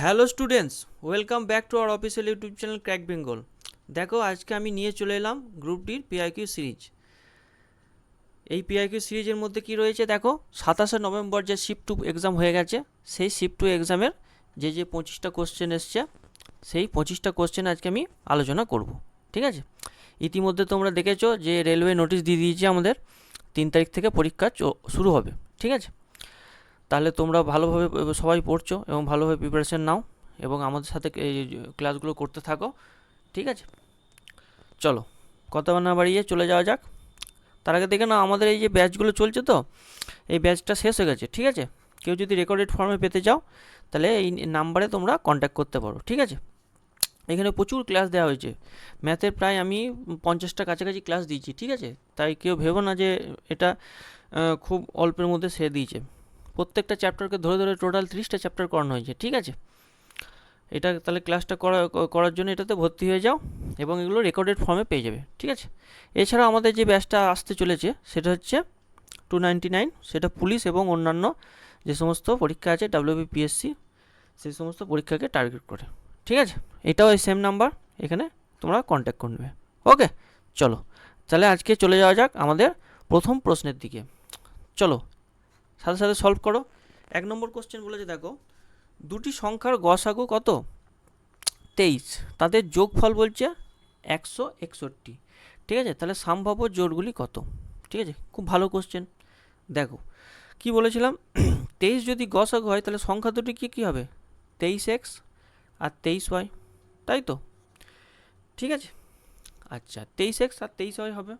Hello students, welcome back to our official YouTube channel crack Bengal. দেখো, আজকে আমি নিয়ে চলে এলাম গ্রুপ ডির পিআইকিউ সিরিজ। এই পিআইকিউ সিরিজের মধ্যে কি রয়েছে দেখো, 27 নভেম্বর যে শিফট 2 এক্সাম হয়ে গেছে, সেই শিফট 2 এক্সামের যে 25টা কোশ্চেন এসছে, সেই 25টা কোশ্চেন আজকে আমি আলোচনা করব। ঠিক আছে, ইতিমধ্যে তোমরা দেখেছো যে রেলওয়ে নোটিশ দিয়ে দিয়েছে আমাদের 3 তারিখ থেকে পরীক্ষা শুরু হবে। ঠিক আছে, তাহলে তোমরা ভালোভাবে সবাই পড়ছো এবং ভালোভাবে প্রিপারেশন নাও এবং আমাদের সাথে এই ক্লাসগুলো করতে থাকো। ঠিক আছে, চলো কথা না বাড়িয়ে চলে যাওয়া যাক। তার আগে দেখে না, আমাদের এই যে ব্যাচগুলো চলছে, তো এই ব্যাচটা শেষ হয়ে গেছে। ঠিক আছে, কেউ যদি রেকর্ডেড ফর্মে পেতে চাও তাহলে এই নাম্বারে তোমরা কন্ট্যাক্ট করতে পারো। ঠিক আছে, এখানে প্রচুর ক্লাস দেওয়া হয়েছে। ম্যাথের প্রায় আমি 50টা কাছাকাছি ক্লাস দিয়েছি। ঠিক আছে, তাই কেউ ভেবো না যে এটা খুব অল্পের মধ্যে সে দিয়েছে। প্রত্যেকটা চ্যাপ্টারকে ধরে ধরে টোটাল 30টা চ্যাপ্টার করানো হয়েছে। ঠিক আছে, এটা তাহলে ক্লাসটা করার জন্য এটাতে ভর্তি হয়ে যাও এবং এগুলো রেকর্ডেড ফর্মে পেয়ে যাবে। ঠিক আছে, এছাড়াও আমাদের যে ব্যাচটা আসতে চলেছে সেটা হচ্ছে 299, সেটা পুলিশ এবং অন্যান্য যে সমস্ত পরীক্ষা আছে WBPSC, সেই সমস্ত পরীক্ষাকে টার্গেট করে। ঠিক আছে, এটাও এই সেম নাম্বার, এখানে তোমরা কন্ট্যাক্ট করে নেবে। ওকে, চলো তাহলে আজকে চলে যাওয়া যাক আমাদের প্রথম প্রশ্নের দিকে। চলো সাথে সাথে সলভ করো। 1 নম্বর কোশ্চেন বলেছে, দেখো দুটি সংখ্যার গসাগু কত? 23, তাদের যোগফল বলছে 161। ঠিক আছে, তাহলে সম্ভাব্য জোড়গুলি কত? ঠিক আছে, খুব ভালো কোশ্চেন। দেখো কি বলেছিলাম, 23 যদি গসাগু হয় তাহলে সংখ্যা দুটি কী হবে? 23x আর 23y, তাই তো? ঠিক আছে, আচ্ছা 23x আর 23y হবে,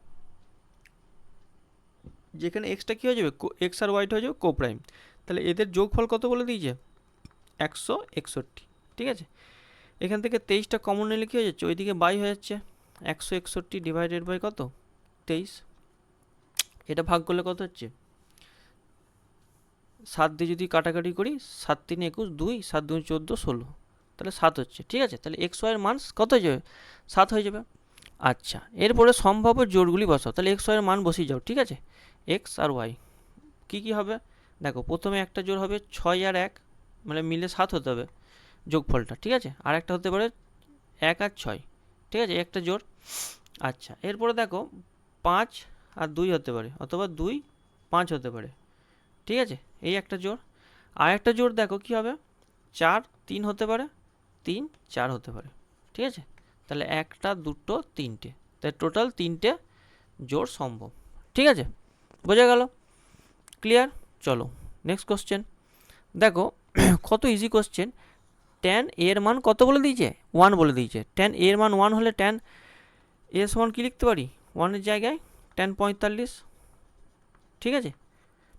যেখানে এক্সটা কী হয়ে যাবে, এক্স আর ওয়াইটা হয়ে যাবে কোপ্রাইম। তাহলে এদের যোগফল কত বলে দিয়েছে? 161। ঠিক আছে, এখান থেকে 23টা কমন নিলে কী হয়ে যাচ্ছে, ওইদিকে বাই হয়ে যাচ্ছে। 161 ডিভাইডেড বাই কত? 23। এটা ভাগ করলে কত হচ্ছে? 7 দিয়ে যদি কাটাকাটি করি, 7 3 21, 2 7 2 14 16, তাহলে 7 হচ্ছে। ঠিক আছে, তাহলে এক্স ওয়াইয়ের মান কত হয়ে যাবে? 7 হয়ে যাবে। আচ্ছা, এরপরে সম্ভাব্য জোড়গুলি বসাও। তাহলে এক্স ওয়াইয়ের মান বসিয়ে যাও। ঠিক আছে, এক্স আর ওয়াই কী কী হবে দেখো, প্রথমে একটা জোড় হবে 6 আর 1, মানে মিলে 7 হতে হবে যোগফলটা। ঠিক আছে, আর একটা হতে পারে 1 আর 6। ঠিক আছে, একটা জোড়। আচ্ছা, এরপরে দেখো 5 আর 2 হতে পারে, অথবা 2 5 হতে পারে। ঠিক আছে, এই একটা জোড়। আর একটা জোড় দেখো কি হবে, 4 3 হতে পারে, 3 4 হতে পারে। ঠিক আছে, তাহলে একটা দুটো তিনটে, তাই টোটাল 3টে জোড় সম্ভব। ঠিক আছে, বোঝা গেল? ক্লিয়ার? চলো নেক্সট কোশ্চেন দেখো, কত ইজি কোশ্চেন। ট্যান এর মান কত বলে দিয়েছে? 1 বলে দিয়েছে। ট্যান এর মান 1 হলে ট্যান এর সমান কী লিখতে পারি? 1 এর জায়গায় ট্যান 45। ঠিক আছে,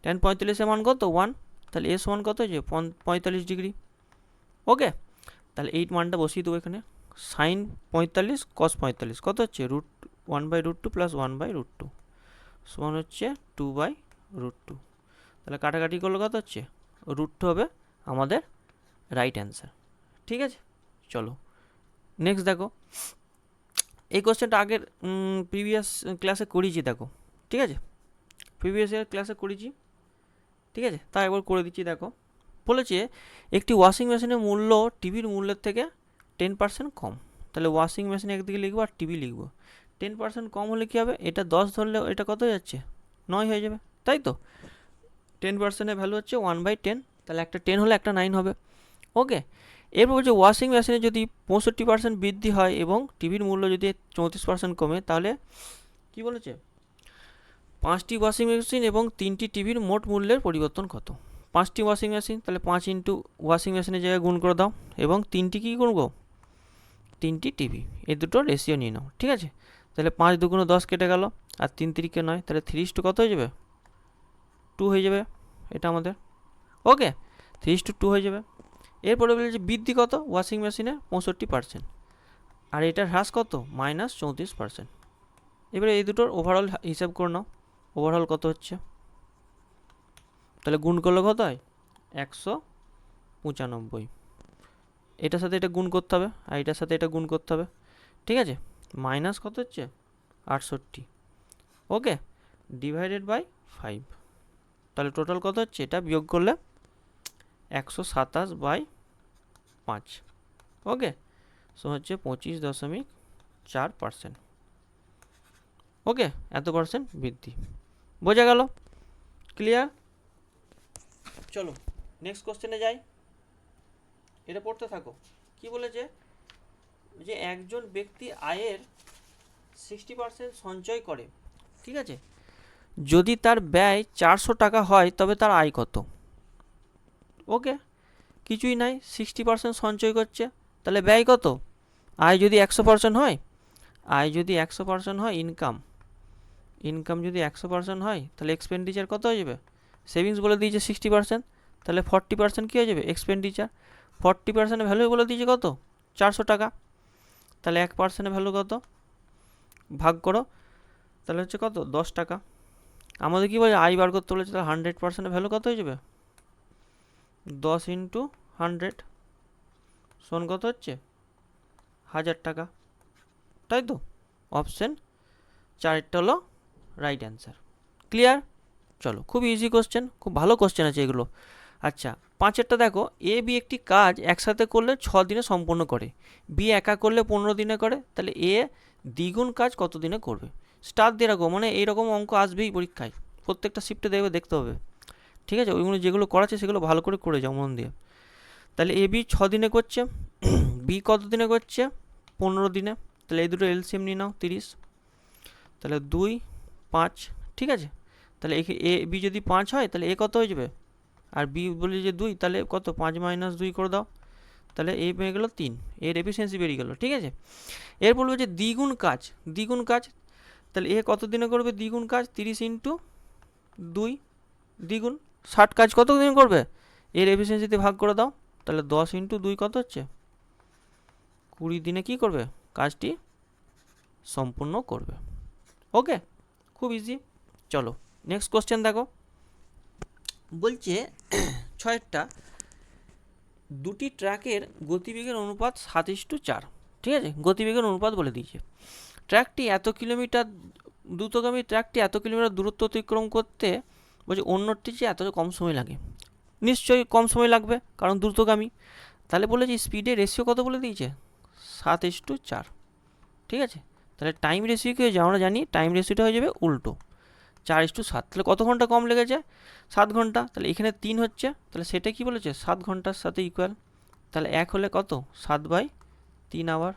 ট্যান 45-এর মান কত? 1, তাহলে এর সমান কত হয়েছে? 45 ডিগ্রি। ওকে, তাহলে এই মানটা বসিয়ে দেবো এখানে। সাইন 45 কস 45 কত হচ্ছে? √1/√2 প্লাস 1/√2 সমান হচ্ছে 2/√2। তাহলে কাটাকাটি করলে কত হচ্ছে? √2 হবে আমাদের রাইট অ্যান্সার। ঠিক আছে, চলো নেক্সট দেখো, এই কোশ্চেনটা আগের প্রিভিয়াস ক্লাসে করিয়েছি। দেখো ঠিক আছে, প্রিভিয়াস ইয়ার ক্লাসে করেছি। ঠিক আছে, তা একবার করে দিচ্ছি। দেখো বলেছে একটি ওয়াশিং মেশিনের মূল্য টিভির মূল্যের থেকে 10% কম। তাহলে ওয়াশিং মেশিন একদিকে লিখবো আর টিভি লিখবো। 10% কম হলে কী হবে? এটা 10 ধরলে এটা কত হয়ে যাচ্ছে? 9 হয়ে যাবে, তাই তো? 10%-এর ভ্যালু হচ্ছে 1/10, তাহলে একটা 10 হলে একটা 9 হবে। ওকে, এরপর বলছে ওয়াশিং মেশিনে যদি 65% বৃদ্ধি হয় এবং টিভির মূল্য যদি 34% কমে, তাহলে কি বলেছে? 5টি ওয়াশিং মেশিন এবং 3টি টিভির মোট মূল্যের পরিবর্তন কত? 5টি ওয়াশিং মেশিন, তাহলে 5 ইন্টু ওয়াশিং মেশিনের জায়গায় গুণ করে দাও, এবং 3টি কী করবো? 3টি টিভি, এই দুটো রেশিও নিয়ে নাও। ঠিক আছে, তাহলে 5 2 10 কেটে গেল, আর 3 3 9, তাহলে 3:2 কত হয়ে যাবে? 2 হয়ে যাবে এটা আমাদের। ওকে, 3:2 হয়ে যাবে। এরপরে বলেছে বৃদ্ধি কত ওয়াশিং মেশিনে? 65%, আর এটার হ্রাস কত? -34%। এবারে এই দুটোর ওভারঅল হিসাব করে নাও, ওভারঅল কত হচ্ছে? তাহলে গুণ করলে কত হয়? 195। এটার সাথে এটা গুণ করতে হবে, আর এটার সাথে এটা গুণ করতে হবে। ঠিক আছে, মাইনাস কত হচ্ছে? 68। ওকে, ডিভাইডেড বাই 5, তাহলে টোটাল কত হচ্ছে? এটা বিয়োগ করলে 127/5 5। ওকে, সো হচ্ছে 25.4%। ওকে, এত পার্সেন্ট বৃদ্ধি। বোঝা গেল? ক্লিয়ার? চলো নেক্সট কোশ্চেনে যাই, এটা পড়তে থাকো। কি বলেছে, যে একজন ব্যক্তি আয়ের 60% সঞ্চয় করে, ঠিক আছে, যদি তার ব্যয় 400 টাকা হয় তবে তার আয় কত? ওকে, কিছুই নাই, 60% সঞ্চয় করছে, তাহলে ব্যয় কত? আয় যদি 100% হয়, আয় যদি 100% হয়, ইনকাম যদি 100% হয়, তাহলে এক্সপেন্ডিচার কত হয়ে যাবে? সেভিংস বলে দিয়েছে 60%, তাহলে 40% কী হয়ে যাবে? এক্সপেন্ডিচার। 40%-এর ভ্যালু বলে দিয়েছে কত? 400 টাকা। তাহলে 1%-এর ভ্যালু কত? ভাগ করো, তাহলে হচ্ছে কত? 10 টাকা। আমাদের কী বলে আয় বার করতে বলেছে, তাহলে 100%-এর ভ্যালু কত হয়ে যাবে? 10 ইন্টু 100 সমান কত হচ্ছে? 1000 টাকা, তাই তো? অপশান 4টা হলো রাইট অ্যান্সার। ক্লিয়ার? চলো, খুব ইজি কোশ্চেন, খুব ভালো কোশ্চেন আছে এগুলো। আচ্ছা, 5এরটা দেখো, এ বি একটি কাজ একসাথে করলে 6 দিনে সম্পন্ন করে, বি একা করলে 15 দিনে করে, তাহলে এ দ্বিগুণ কাজ কত দিনে করবে? স্টার দিয়ে রাখো, মানে এইরকম অঙ্ক আসবেই পরীক্ষায়, প্রত্যেকটা শিফটে দেখতে হবে, ঠিক আছে? ওইগুলো যেগুলো করাচ্ছে সেগুলো ভালো করে যাও মন দিয়ে। তাহলে এ বি 6 দিনে করছে, বি কত দিনে করছে? 15 দিনে। তাহলে এই দুটো এলসিএম নিয়ে নাও, 30। তাহলে 2, 5, ঠিক আছে? তাহলে এ বি যদি 5 হয়, তাহলে এ কত হয়ে যাবে? আর বি বলি যে 2, তাহলে কত? 5 - 2 করে দাও, তাহলে এ হয়ে গেল 3। এর এফিসিয়েন্সি বেরিয়ে গেল, ঠিক আছে? এর বলবো যে দ্বিগুণ কাজ, তাহলে এ কত দিনে করবে দ্বিগুণ কাজ? 30 ইন্টু 2, দ্বিগুণ 60 কাজ কত দিনে করবে? এর এফিসিয়েন্সিতে ভাগ করে দাও, তাহলে 10 ইন্টু 2 কত হচ্ছে? 20 দিনে কি করবে? কাজটি সম্পূর্ণ করবে। ওকে, খুব ইজি। চলো নেক্সট কোশ্চেন দেখো, বলছে 6টা দুটি ট্র্যাকের গতিবেগের অনুপাত 7:4, ঠিক আছে? গতিবেগের অনুপাত বলে দিয়েছে। ট্র্যাকটি এত কিলোমিটার, দ্রুতগামী ট্র্যাকটি এত কিলোমিটার দূরত্ব অতিক্রম করতে বলছে অন্যটির চেয়ে এত কম সময় লাগে। নিশ্চয়ই কম সময় লাগবে, কারণ দ্রুতগামী। তাহলে বলেছে স্পিডের রেশিও কত বলে দিয়েছে? 7:4, ঠিক আছে? তাহলে টাইম রেশিও কী হয়ে যাবে? আমরা জানি টাইম রেশিওটা হয়ে যাবে উল্টো, 4:7। তাহলে কত ঘন্টা কম লেগেছে? 7 ঘন্টা। তাহলে এখানে 3 হচ্ছে, তাহলে সেটা কি বলেছে? 7 ঘন্টার সাথে ইকুয়াল। তাহলে 1 হলে কত? 7/3 আওয়ার,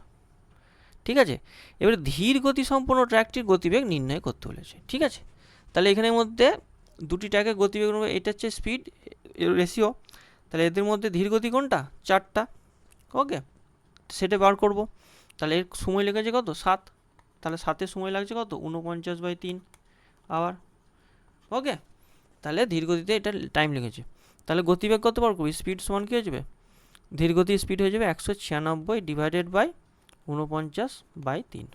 ঠিক আছে? এবারে ধীর গতি সম্পন্ন ট্র্যাকটির গতিবেগ নির্ণয় করতে বলেছে, ঠিক আছে? তাহলে এখানের মধ্যে দুটি ট্র্যাকের গতিবেগ, এটা হচ্ছে স্পিড রেশিও, তাহলে এদের মধ্যে ধীর গতি কোনটা? 4টা। ওকে, সেটা বার করব। তাহলে এর সময় লেগেছে কত? 7। তাহলে 7-এর সময় লাগছে কত? 49/3 আওয়ার। ওকে, তাহলে ধীর গতিতে এটা টাইম লেগেছে। তাহলে গতিবেগ কত বার করবি? স্পিড সমান কী হয়ে যাবে? ধীর গতির স্পিড হয়ে যাবে 196 ডিভাইডেড বাই 49/3।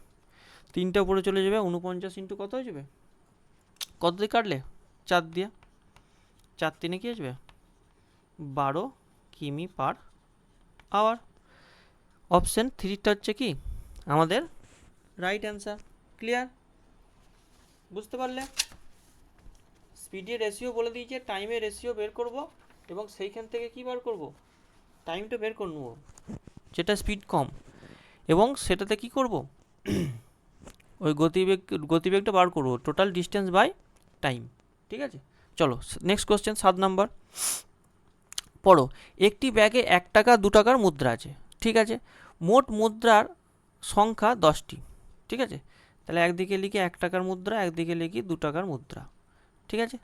3টা উপরে চলে যাবে, 49 ইন্টু কত হয়ে যাবে? কত দিয়ে কাটলে? 4 দিয়ে। 4 3 কী আসবে? 12 কিমি পার আওয়ার। অপশান 3টা হচ্ছে কি আমাদের রাইট অ্যান্সার। ক্লিয়ার? বুঝতে পারলে? স্পিডের রেশিও বলে দিয়েছে, টাইমের রেশিও বের করব, এবং সেইখান থেকে কি বার করব? টাইমটা বের করে নেব, যেটা স্পিড কম, এবং সেটাতে কি করব? ওই গতিবেগটা বার করব, টোটাল ডিস্টেন্স বাই টাইম, ঠিক আছে? চলো নেক্সট কোশ্চেন, 7 নাম্বার পড়ো। একটি ব্যাগে 1 টাকা 2 টাকার মুদ্রা আছে, ঠিক আছে? মোট মুদ্রার সংখ্যা 10টি, ঠিক আছে? তাহলে একদিকে লিখি 1 টাকার মুদ্রা, একদিকে লিখি 2 টাকার মুদ্রা, ঠিক আছে?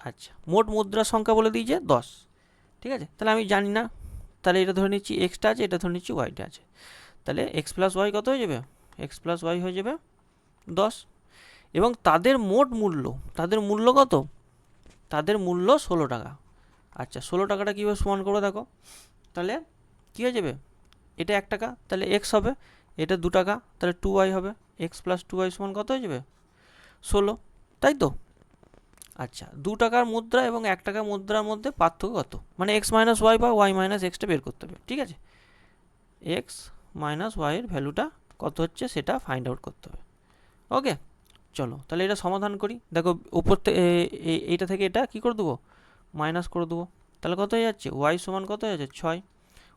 আচ্ছা, মোট মুদ্রার সংখ্যা বলে দিয়েছে 10, ঠিক আছে? তাহলে আমি জানি না, তাহলে এটা ধরে নিচ্ছি এক্সটা আছে, এটা ধরে নিচ্ছি ওয়াইটা আছে। তাহলে এক্স প্লাস ওয়াই কত হয়ে যাবে? এক্স প্লাস ওয়াই হয়ে যাবে 10, এবং তাদের মোট মূল্য, তাদের মূল্য কত? তাদের মূল্য 16 টাকা। আচ্ছা, 16 টাকাটা কীভাবে সমান করবো দেখো, তাহলে কী হয়ে যাবে? এটা 1 টাকা, তাহলে এক্স হবে, এটা 2 টাকা, তাহলে 2y হবে। এক্স প্লাস 2y সমান কত হয়ে যাবে? 16, তাই তো? আচ্ছা, 2 টাকার মুদ্রা এবং 1 টাকার মুদ্রার মধ্যে পার্থক্য কত? মানে এক্স মাইনাস ওয়াই বা ওয়াই মাইনাস এক্সটা বের করতে হবে, ঠিক আছে? এক্স মাইনাস ওয়াইয়ের ভ্যালুটা কত হচ্ছে সেটা ফাইন্ড আউট করতে হবে। ওকে, চলো তাহলে এটা সমাধান করি। দেখো উপর থেকে এইটা থেকে এটা কী করে দেবো? মাইনাস করে দেবো। তাহলে কত হয়ে যাচ্ছে? ওয়াই সমান কত হয়ে যাচ্ছে? 6।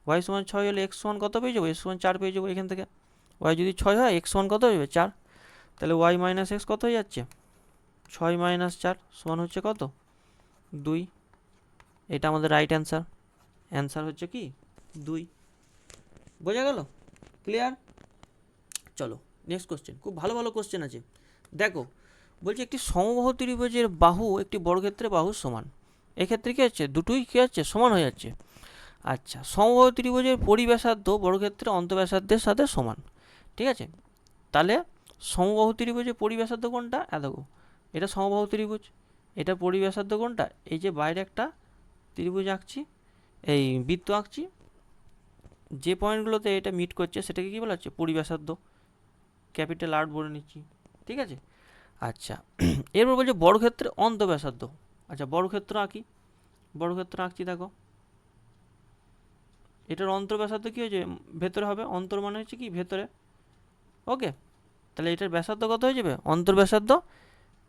ওয়াই সমান 6 হলে এক্স সমান কত পেয়ে যাবো? এক্স সমান 4 পেয়ে যাবো এখান থেকে। ওয়াই যদি 6 হয় এক্স সমান কত হয়ে যাবে? 4। তাহলে ওয়াই মাইনাস এক্স কত হয়ে যাচ্ছে? 6 মাইনাস 4 সমান হচ্ছে কত? 2। এটা আমাদের রাইট অ্যান্সার। অ্যান্সার হচ্ছে কি 2। বোঝা গেল? ক্লিয়ার? চলো নেক্সট কোশ্চেন। খুব ভালো ভালো কোশ্চেন আছে। দেখো বলছে একটি সমবাহু ত্রিভুজের বাহু একটি বর্গক্ষেত্রের বাহুর সমান। এক্ষেত্রে কী হচ্ছে? দুটোই কী হচ্ছে? সমান হয়ে যাচ্ছে। আচ্ছা, সমবাহু ত্রিভুজের পরিব্যাসার্ধ বর্গক্ষেত্রের অন্তঃব্যাসার্ধের সাথে সমান। ঠিক আছে, তাহলে সমবাহু ত্রিভুজের পরিব্যাসার্ধ কোনটা? দেখো এটা সমবাহু ত্রিভুজ, এটা পরিব্যাসার্ধ কোনটা? এই যে বাইরে একটা ত্রিভুজ আঁকছি, এই বৃত্ত আঁকছি, যে পয়েন্টগুলোতে এটা মিট করছে সেটাকে কী বলা হচ্ছে? পরিব্যাসার্ধ। ক্যাপিটাল আর বলে নিচ্ছি। ঠিক আছে, আচ্ছা এরপর বলছে বর্গক্ষেত্রের অন্তঃব্যাসার্ধ। আচ্ছা বর্গক্ষেত্র আঁকি, বর্গক্ষেত্র আঁকছি। দেখো এটার অন্তর্ব্যাসার্ধ কী হয়েছে? ভেতরে হবে। অন্তর মানে হচ্ছে কি? ভেতরে। ওকে, তাহলে এটার ব্যাসার্ধ কত হয়ে যাবে? অন্তর্ব্যাসার্ধ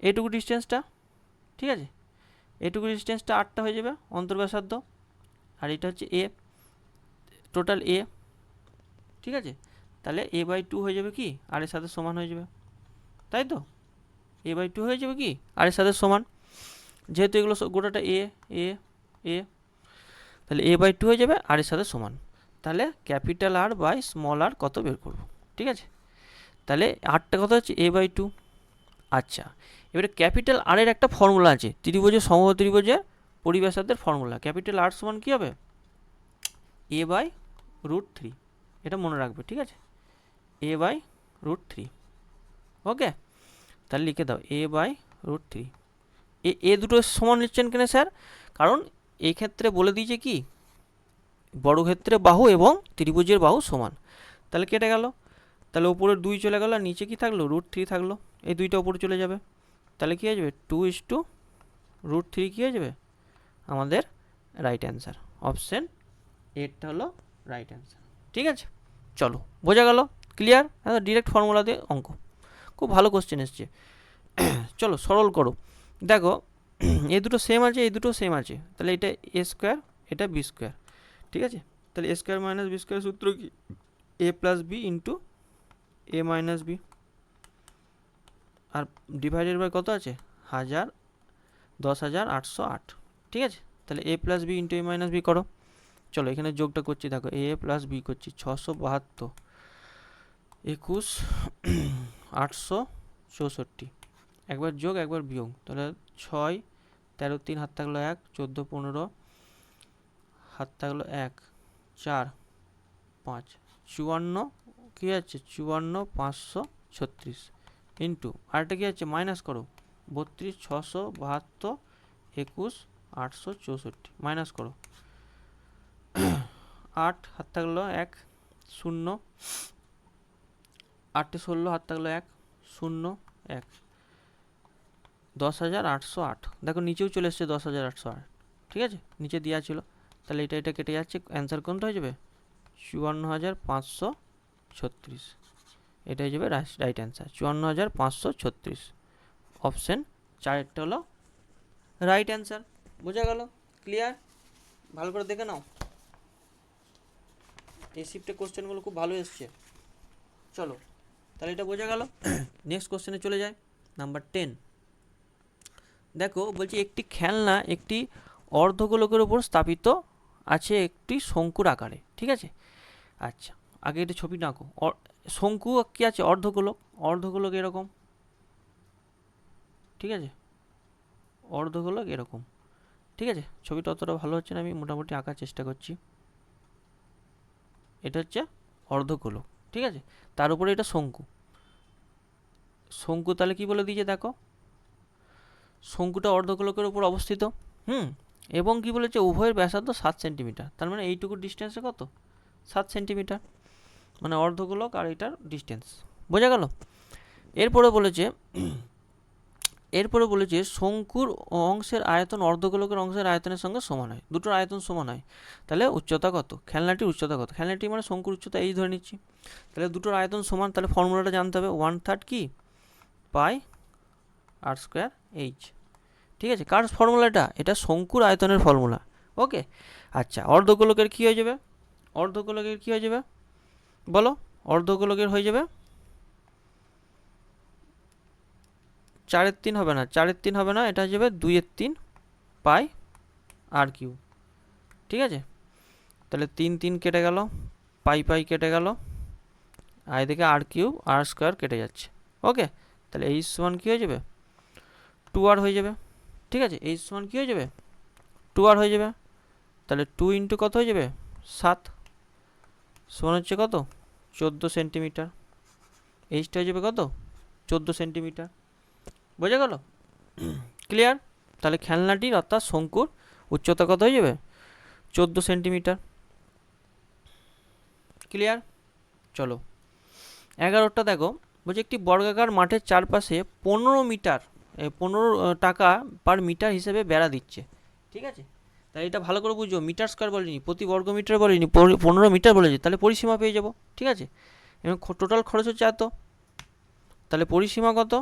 এটুকু ডিস্টেন্সটা। ঠিক আছে, এটুকু ডিস্টেন্সটা 8টা হয়ে যাবে অন্তর্ব্যাসার্ধ। আর এটা হচ্ছে এ, টোটাল এ। ঠিক আছে, তাহলে a বাই 2 হয়ে যাবে কি? আর এর সাথে সমান হয়ে যাবে, তাই তো? a বাই 2 হয়ে যাবে কি? আর এর সাথে সমান, যেহেতু এগুলো গোটাটা এ এ এ, তাহলে a বাই 2 হয়ে যাবে আর এর সাথে সমান। তাহলে ক্যাপিটাল আর বাই স্মল আর কত বের করব? ঠিক আছে, তাহলে আরটা কত হচ্ছে? a by 2। আচ্ছা, এবারে ক্যাপিটাল আর এর একটা ফর্মুলা আছে ত্রিভুজের সমবাহু ত্রিভুজের পরিব্যাসার্ধের ফর্মুলা। ক্যাপিটাল আর সমান কী হবে? a by √3। এটা মনে রাখবে। ঠিক আছে, a বাই √3। ওকে, তাহলে লিখে দাও a বাই √3। এ দুটো সমান নিচ্ছেন কেন স্যার? কারণ এই ক্ষেত্রে বলে দিয়েছে কি? বর্গক্ষেত্রে বাহু এবং ত্রিভুজের বাহু সমান। তাহলে কেটে গেল, তাহলে উপরে 2 চলে গেল, আর নিচে কি থাকলো? √3 থাকলো। এই দুইটা উপরে চলে যাবে, তাহলে কী হয়ে যাবে? 2:√3 কী হয়ে যাবে? আমাদের রাইট অ্যান্সার। অপশান এরটা হলো রাইট অ্যান্সার। ঠিক আছে, চলো বোঝা গেল? ক্লিয়ার? ডিরেক্ট ফর্মুলা দিয়ে অঙ্ক। খুব ভালো কোশ্চেন এসছে। চলো সরল করো। দেখো এই দুটো সেম আছে, এই দুটো সেম আছে, তাহলে এটা a স্কোয়ার, এটা b স্কোয়ার। ঠিক আছে, তাহলে a square minus B square সূত্র কি? a plus B into a minus B, আর ডিভাইডেড বাই কত আছে? 10,808। ঠিক আছে, তাহলে a plus B into a minus B করো। চলো এখানে যোগটা করছি। দেখো a প্লাস বি করছি 672, 21, 864। একবার যোগ একবার বিয়োগ, তাহলে 6, 13, 3 হাত থাকলো 1, 14, 15 হাত থাকলো 1, 4, 5, 54 কী আছে? 54, 536 ইন্টু আরেকটা কী আছে? মাইনাস করো, 32, 672, 21, 864 মাইনাস করো। 8 হাত থাকলো 1, 0, 8 16 হাত থাকলো 1, 0, 1, 10,808। দেখো নিচেও চলে এসছে 10,808। ঠিক আছে, নিচে দেওয়া ছিল, তাহলে এটা কেটে যাচ্ছে। অ্যান্সার কোনটা হয়ে যাবে? 54,536। এটা হয়ে যাবে রাইট অ্যান্সার, 54,536। অপশান 4 হলো রাইট অ্যান্সার। বোঝা গেল? ক্লিয়ার? ভালো করে দেখে নাও, এই শিফটে কোশ্চেনগুলো খুব ভালো এসছে। চলো তাহলে এটা বোঝা গেল। নেক্সট কোশ্চেনে চলে যায়, নাম্বার 10। দেখো বলছি একটি খেলনা একটি অর্ধগোলকের উপর স্থাপিত আছে একটি শঙ্কুর আকারে। ঠিক আছে, আচ্ছা আগে এটা ছবিটা আঁকো। শঙ্কু কি আছে? অর্ধগোলক। অর্ধগোলক এরকম। ঠিক আছে, অর্ধগোলক এরকম। ঠিক আছে, ছবিটা অতটা ভালো হচ্ছে না, আমি মোটামুটি আঁকার চেষ্টা করছি। এটা হচ্ছে অর্ধগোলক। ঠিক আছে, তার উপরে এটা শঙ্কু। শঙ্কু তাহলে কি বলে দিয়েছে? দেখো শঙ্কুটা অর্ধগোলকের উপর অবস্থিত। এবং কি বলেছে? উভয়ের ব্যাসার্ধ 7 সেন্টিমিটার। তার মানে এইটুকু ডিস্টেন্সে কত? 7 সেন্টিমিটার, মানে অর্ধগোলক আর এটার ডিস্টেন্স। বোঝা গেল? এরপরে বলেছে শঙ্কুর অংশের আয়তন অর্ধগোলকের অংশের আয়তনের সঙ্গে সমান হয়। দুটোর আয়তন সমান হয়, তাহলে উচ্চতা কত? খেলনাটির উচ্চতা কত? খেলনাটি মানে শঙ্কুর উচ্চতা এই ধরে নিচ্ছি, তাহলে দুটোর আয়তন সমান। তাহলে ফর্মুলাটা জানতে হবে, 1/3 কি? পাই আর স্কোয়ার এইচ। ঠিক আছে, কার ফর্মুলাটা? এটা শঙ্কুর আয়তনের ফর্মুলা। ওকে, আচ্ছা অর্ধগোলকের কী হয়ে যাবে? অর্ধগোলকের কী হয়ে যাবে বলো? অর্ধগোলকের হয়ে যাবে 4/3 হবে না, 4/3 হবে না, এটা হয়ে যাবে 2/3 পাই আর কিউ। ঠিক আছে, তাহলে 3 কেটে গেল, পাই পাই কেটে গেল, আর এদিকে আর কিউব আর স্কোয়ার কেটে যাচ্ছে। ওকে, তাহলে এইচ সমান কী হয়ে যাবে 2r হয়ে যাবে। ঠিক আছে, এইচ সমান কী হয়ে যাবে 2r হয়ে যাবে। তাহলে 2 ইন্টু কত হয়ে যাবে 7 সমান হচ্ছে কত 14 সেন্টিমিটার। এইচটা হয়ে যাবে কত 14 সেন্টিমিটার। বোঝা গেল? ক্লিয়ার? তাহলে খেলনাটির অর্থাৎ শঙ্কুর উচ্চতা কত হয়ে যাবে 14 সেন্টিমিটার। ক্লিয়ার? চলো 11টা দেখো, বলছে একটি বর্গাকার মাঠের চারপাশে 15 মিটার 15 টাকা পার মিটার হিসেবে বেড়া দিচ্ছে। ঠিক আছে, তাই এটা ভালো করে বুঝো, মিটার স্কোয়ার বলিনি, প্রতি বর্গ মিটার বলিনি, 15 মিটার বলেছে, তাহলে পরিসীমা পেয়ে যাবো। ঠিক আছে, এবং টোটাল খরচ হচ্ছে এত, তাহলে পরিসীমা কত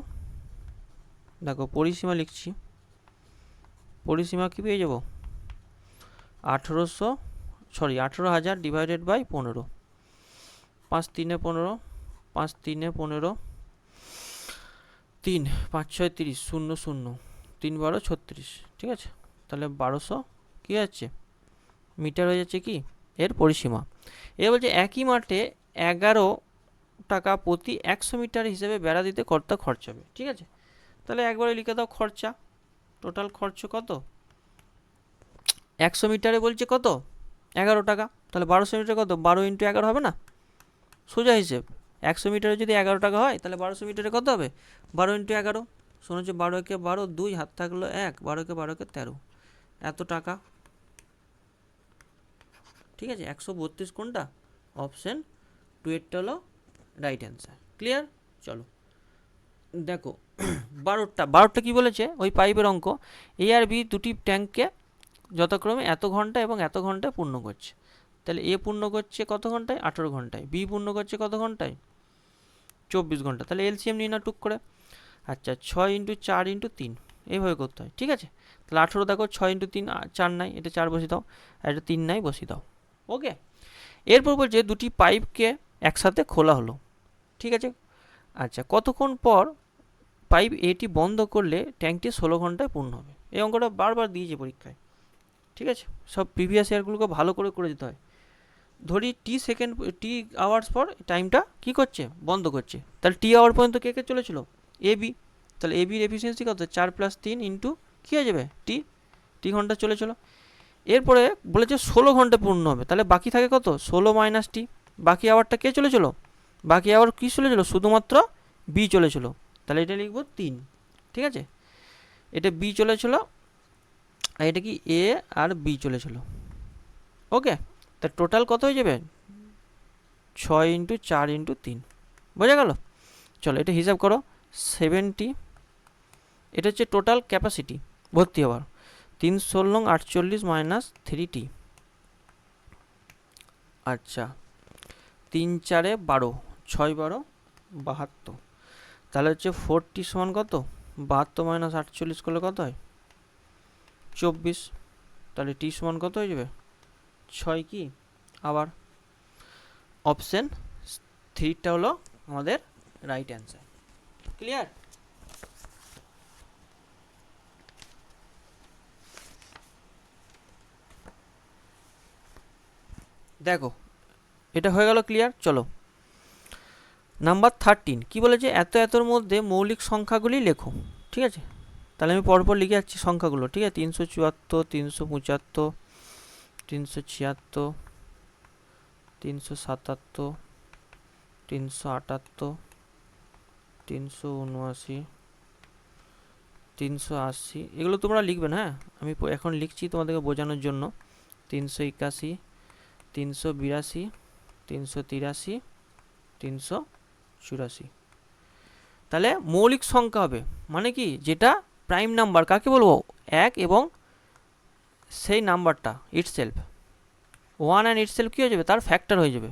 দেখো, পরিসীমা লিখছি, পরিসীমা কি পেয়ে যাব 18,000 ডিভাইডেড বাই 15, 5 3 15, 5 3 15, 3 5 6 30, 0 0 3 12 36। ঠিক আছে, তাহলে 1200 কী যাচ্ছে মিটার হয়ে যাচ্ছে কি এর পরিসীমা। এ বলছে একই মাঠে 11 টাকা প্রতি 100 মিটার হিসেবে বেড়া দিতে কত খরচ হবে। ঠিক আছে, তাহলে একবারে লিখে দাও খরচা, টোটাল খরচ কত 100 মিটারে বলছে কত 11 টাকা, তাহলে 1200 মিটার কত 12 ইন্টু 11 হবে না, সোজা হিসেব। 100 মিটারে যদি 11 টাকা হয় তাহলে 1200 মিটারে কত হবে 12 ইন্টু 11, শোনো হচ্ছে 12 × 12 2, হাত থাকলো 1, 12 × 12 = 13, এত টাকা। ঠিক আছে, 132 কোনটা অপশন 2 এরটা হলো রাইট অ্যান্সার। ক্লিয়ার? চলো দেখো 12টা কি বলেছে, ওই পাইপের অঙ্ক, এ আর বি দুটি ট্যাঙ্ককে যথাক্রমে এত ঘন্টা এবং এত ঘন্টায় পূর্ণ করছে। তাহলে এ পূর্ণ করছে কত ঘন্টায় 18 ঘন্টায়, বি পূর্ণ করছে কত ঘন্টায় 24 ঘন্টা। তাহলে এলসিএম নিয়ে না টুক করে। আচ্ছা 6 × 4 × 3 এইভাবে করতে হয়। ঠিক আছে, তাহলে 18 দেখো 6 × 3 4 নাই, এটা 4 বসিয়ে দাও, আর এটা 3 নাই বসিয়ে দাও। ওকে, এরপর বলছে দুটি পাইপকে একসাথে খোলা হলো। ঠিক আছে, আচ্ছা কতক্ষণ পর পাইপ এটি বন্ধ করলে ট্যাঙ্কটি 16 ঘন্টায় পূর্ণ হবে। এই অঙ্কটা বারবার দিয়েছে পরীক্ষায়। ঠিক আছে, সব প্রিভিয়াস ইয়ারগুলোকে ভালো করে দিতে হয়। ধরি টি আওয়ার্স পর টাইমটা কি করছে বন্ধ করছে, তাহলে টি আওয়ার পর্যন্ত কে কে চলেছিল এ বি, তাহলে এ বির এফিসিয়েন্সি কত 4 + 3 ইন্টু কী হয়ে যাবে টি ঘন্টা চলেছিল। এরপরে বলেছে 16 ঘন্টা পূর্ণ হবে, তাহলে বাকি থাকে কত 16 - টি, বাকি আওয়ারটা কে চলেছিল, বাকি আওয়ার কী চলেছিল শুধুমাত্র বি চলেছিল, তাহলে এটা লিখবো 3। ঠিক আছে, এটা বি চলেছিল আর এটা কি এ আর বি চলেছিল। ওকে, তা টোটাল কত হয়ে যাবে 6 × 4 × 3, বোঝা গেল? চলো এটা হিসাব করো 70, এটা হচ্ছে টোটাল ক্যাপাসিটি ভর্তি হওয়ার, 3 16 48 - 3t। আচ্ছা 3 4 12, 6 12 72, তাহলে হচ্ছে 4t সমান কত 72 - 48 করলে কত হয় 24, তাহলে টি সমান কত হয়ে যাবে 6 কি আবার অপশন 3টা হলো আমাদের রাইট অ্যান্সার। ক্লিয়ার? দেখো এটা হয়ে গেল ক্লিয়ার। চলো নাম্বার 13 কি বলেছে, এতর মধ্যে মৌলিক সংখ্যাগুলি লেখো। ঠিক আছে, তাহলে আমি পরপর লিখে যাচ্ছি সংখ্যাগুলো। ঠিক আছে, 374 375 376 377 378 379 380, এগুলো তোমরা লিখবে না। হ্যাঁ, আমি এখন লিখছি তোমাদেরকে বোঝানোর জন্য। 381 382 383 384, তাহলে মৌলিক সংখ্যা হবে মানে কি, যেটা প্রাইম নাম্বার কাকে বলবো 1 এবং সেই নাম্বারটা ইটসেলফ 1 অ্যান্ড ইটসেলফ কী হয়ে যাবে তার ফ্যাক্টর হয়ে যাবে।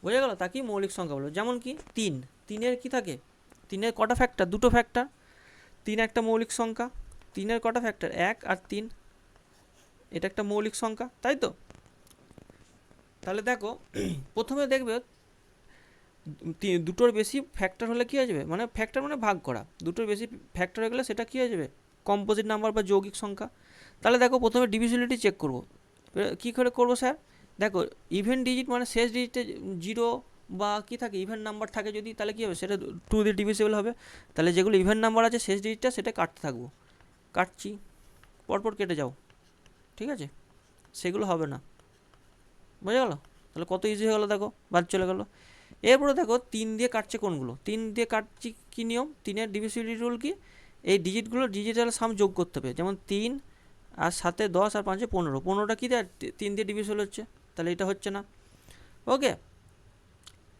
বোঝা গেল? তাকেই মৌলিক সংখ্যা বলবো। যেমন কি 3-এর কি থাকে, 3-এর কটা ফ্যাক্টর, দুটো ফ্যাক্টর। 3 একটা মৌলিক সংখ্যা, 3-এর কটা ফ্যাক্টর 1 আর 3, এটা একটা মৌলিক সংখ্যা, তাই তো? তাহলে দেখো প্রথমে দেখবে দুটোর বেশি ফ্যাক্টর হলে কী হয়ে যাবে, মানে ফ্যাক্টর মানে ভাগ করা, দুটোর বেশি ফ্যাক্টর হয়ে গেলে সেটা কী হয়ে যাবে, কম্পোজিট নাম্বার বা যৌগিক সংখ্যা। তাহলে দেখো প্রথমে ডিভিজিবিলিটি চেক করব। কী করে করবো স্যার, দেখো ইভেন ডিজিট মানে শেষ ডিজিটে জিরো বা কী থাকে ইভেন নাম্বার থাকে যদি, তাহলে কী হবে সেটা 2 দিয়ে ডিভিজিবল হবে। তাহলে যেগুলো ইভেন নাম্বার আছে শেষ ডিজিটটা সেটা কাটতে থাকবো, কাটছি, পরপর কেটে যাও, ঠিক আছে, সেগুলো হবে না, বোঝা গেলো? তাহলে কত ইজি হয়ে গেলো, দেখো বাদ চলে গেলো। এরপরে দেখো 3 দিয়ে কাটছে কোনগুলো, 3 দিয়ে কাটছি কী নিয়ম, 3-এর ডিভিজিবিলিটি রুল কি, এই ডিজিটগুলো ডিজিটাল সাম যোগ করতে হবে, যেমন 3 আর 7-এ 10 আর 5-এ 15, 15টা কী দেয় 3 দিয়ে ডিভিজিবল হচ্ছে, তাহলে এটা হচ্ছে না, ওকে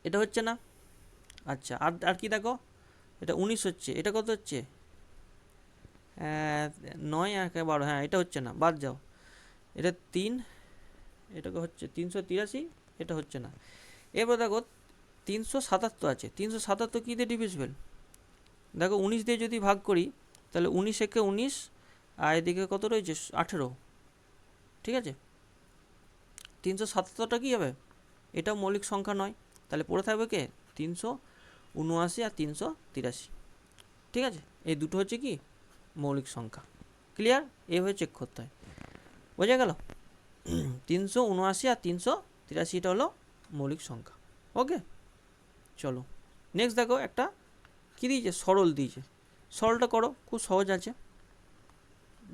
এটা হচ্ছে না। আচ্ছা আর আর কি দেখো, এটা 19 হচ্ছে, এটা কত হচ্ছে 9 আর 12, হ্যাঁ এটা হচ্ছে না, বাদ যাও। এটা 3, এটাকে হচ্ছে 383, এটা হচ্ছে না। এরপর দেখো 377 আছে, 377 কী দিয়ে ডিভিজিবল, দেখো 19 দিয়ে যদি ভাগ করি তাহলে 19 একে 19 আর এদিকে কত রয়েছে 18, ঠিক আছে। 377টা কী হবে, এটা মৌলিক সংখ্যা নয়, তাহলে পড়ে থাকবে কে 379 আর 383, ঠিক আছে। এই দুটো হচ্ছে কি মৌলিক সংখ্যা, ক্লিয়ার, এইভাবে চেক করতে হয়, বোঝা গেল। 379 আর 383 এটা হলো মৌলিক সংখ্যা, ওকে। চলো নেক্সট দেখো একটা কী দিয়েছে, সরল দিয়েছে, সরলটা করো, খুব সহজ আছে।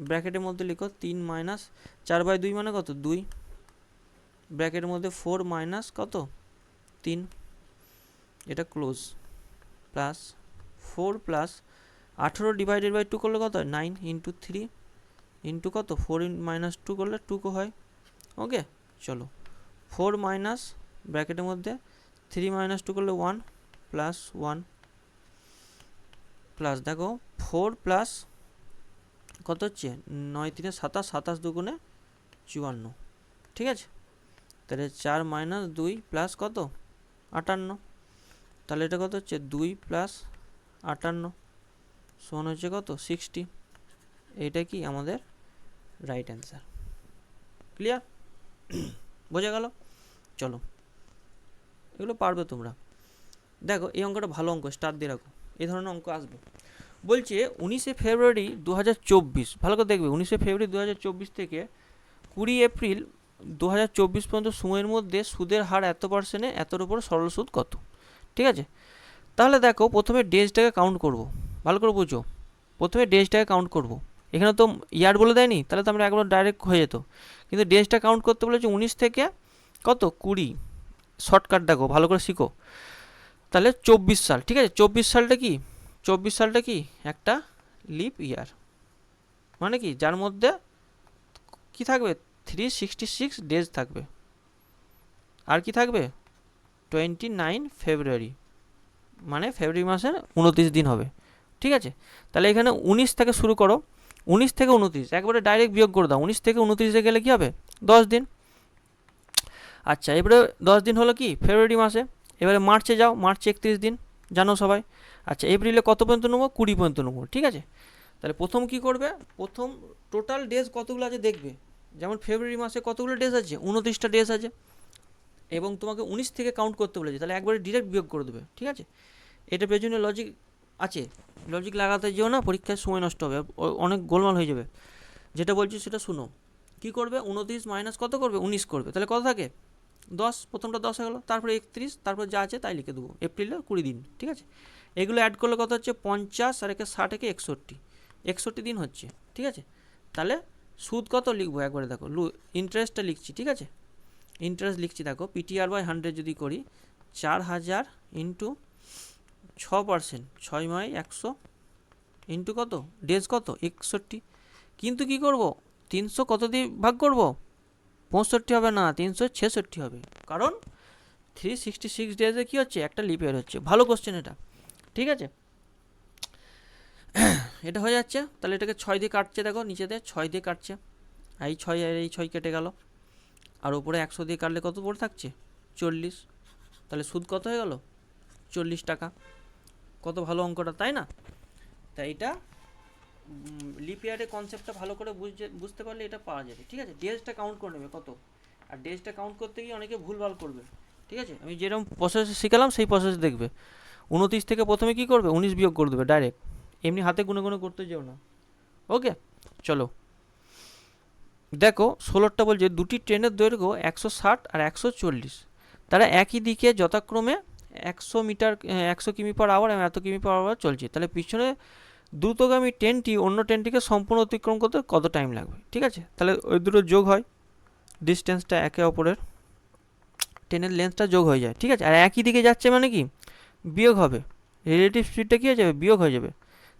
ব্র্যাকেটের মধ্যে লিখো 3 মাইনাস 4/2 মানে কত 2, ব্র্যাকেটের মধ্যে 4 মাইনাস কত 3, এটা close, plus 4 plus 18 divided by 2 করলে কত হয় 9 ইন্টু 3 ইন্টু কত 4 মাইনাস 2 করলে 2 হয়, ওকে। চলো 4 মাইনাস ব্র্যাকেটের মধ্যে 3 মাইনাস 2 করলে 1 প্লাস 1 প্লাস দেখো 4 প্লাস কত হচ্ছে 9 3 27, 27 দুগুণে 54, ঠিক আছে। তাহলে 4 মাইনাস 2 প্লাস কত 58, তাহলে এটা কত হচ্ছে 2 প্লাস 58 সমান হচ্ছে কত 60, এইটা কি আমাদের রাইট অ্যান্সার, ক্লিয়ার, বোঝা গেল। চলো এগুলো পারবে তোমরা, দেখো এই অঙ্কটা ভালো অঙ্ক, স্টার দিয়ে রাখো, এই ধরনের অঙ্ক আসবে। বলছে 19শে ফেব্রুয়ারি 2024, ভালো করে দেখবে, 19শে ফেব্রুয়ারি 2024 থেকে 20 এপ্রিল 2024 পর্যন্ত সময়ের মধ্যে সুদের হার এত %, এতর উপর সরল সুদ কত, ঠিক আছে। তাহলে দেখো প্রথমে ডেজটাকে কাউন্ট করব, ভালো করে বুঝো, প্রথমে ডেজটাকে কাউন্ট করব, এখানে তো ইয়ার বলে দেয়নি, তাহলে তো আমরা একবার ডাইরেক্ট হয়ে যেত, কিন্তু ডেজটা কাউন্ট করতে বলেছে 19 থেকে কত 20, শর্টকাট দেখো ভালো করে শিখো, তাহলে 24 সাল, ঠিক আছে। 24 সালটা কি, 24 সালটা কি একটা লিপ ইয়ার, মানে কি যার মধ্যে কি থাকবে 366 ডেজ থাকবে, আর কি থাকবে 29 ফেব্রুয়ারি, মানে ফেব্রুয়ারি মাসের 29 দিন হবে, ঠিক আছে। তাহলে এখানে 19 থেকে শুরু করো, 19 থেকে 29 একবারে ডাইরেক্ট বিয়োগ করে দাও, 19 থেকে 29-এ গেলে কী হবে 10 দিন। আচ্ছা এবারে 10 দিন হলো কি ফেব্রুয়ারি মাসে, এবারে মার্চে যাও, মার্চে 31 দিন জানো সবাই। আচ্ছা এপ্রিলে কত পর্যন্ত নেবো 20 পর্যন্ত নেবো, ঠিক আছে। তাহলে প্রথম কি করবে, প্রথম টোটাল ডেজ কতগুলো আছে দেখবে, যেমন ফেব্রুয়ারি মাসে কতগুলো ডেজ আছে 29টা ডেজ আছে, এবং তোমাকে 19 থেকে কাউন্ট করতে বলেছে, তাহলে একবারে ডিরেক্ট বিয়োগ করে দেবে, ঠিক আছে। এটা পেছনে লজিক আছে, লজিক লাগাতে যেও না, পরীক্ষায় সময় নষ্ট হবে, অনেক গোলমাল হয়ে যাবে। যেটা বলছি সেটা শুনো, কি করবে 29 মাইনাস কত করবে 19 করবে, তাহলে কত থাকে 10, প্রথমটা 10 হয়ে গেলো, তারপরে 31, তারপর যা আছে তাই লিখে দেবো, এপ্রিলে 20 দিন, ঠিক আছে। এগুলো অ্যাড করলে কত হচ্ছে 50 আর একে 60 একে 61 দিন হচ্ছে, ঠিক আছে। তাহলে সুদ কত লিখবো একবারে দেখো, ইন্টারেস্টটা লিখছি, ঠিক আছে, ইন্টারেস্ট লিখছি দেখো, PTR/100 যদি করি 4000 ইন্টু 6%, 6 100 ইন্টু কত ডেজ কত 61, কিন্তু কি করব 300 কত দিয়ে ভাগ করব 65 হবে না 366 হবে, কারণ 366 ডেজে কী হচ্ছে একটা লিপ ইয়ার হচ্ছে। ভালো কোশ্চেন এটা, ঠিক আছে। এটা হয়ে যাচ্ছে, তাহলে এটাকে 6 দিয়ে কাটছে, দেখো নিচেতে 6 দিয়ে কাটছে, এই 6 আর এই 6 কেটে গেল, আর উপরে 100 দিয়ে কাটলে কত পড়ে থাকছে 40, তাহলে সুদ কত হয়ে গেল 40 টাকা। কত ভালো অঙ্কটা, তাই না। তাই এটা লিপ ইয়ারের কনসেপ্টটা ভালো করে বুঝতে পারলে এটা পাওয়া যাবে, ঠিক আছে। ডেজটা কাউন্ট করে নেবে কত আর ডেজটা কাউন্ট করতে গিয়ে অনেকে ভুলভাল করবে, ঠিক আছে? আমি যেরকম প্রসেস শিখালাম সেই প্রসেস দেখবে। 29 থেকে প্রথমে কি করবে, 19 বিয়োগ করে দেবে ডাইরেক্ট, এমনি হাতে গুনে গুনে করতে যেও না। ওকে, চলো দেখো 16টা বলছে দুটি ট্রেনের দৈর্ঘ্য 160 আর 140, তারা একই দিকে যথাক্রমে 100 মিটার 100 কিমি পার আওয়ার এবং এত কিমি পার আওয়ার চলছে, তাহলে পিছনে দ্রুতগামী ট্রেনটি অন্য ট্রেনটিকে সম্পূর্ণ অতিক্রম করতে কত টাইম লাগবে? ঠিক আছে, তাহলে ওই দুটো যোগ হয়, ডিস্টেন্সটা একে অপরের, ট্রেনের লেন্থটা যোগ হয়ে যায়, ঠিক আছে? আর একই দিকে যাচ্ছে মানে কি বিয়োগ হবে, রিলেটিভ স্পিডটা কী হয়ে যাবে, বিয়োগ হয়ে যাবে,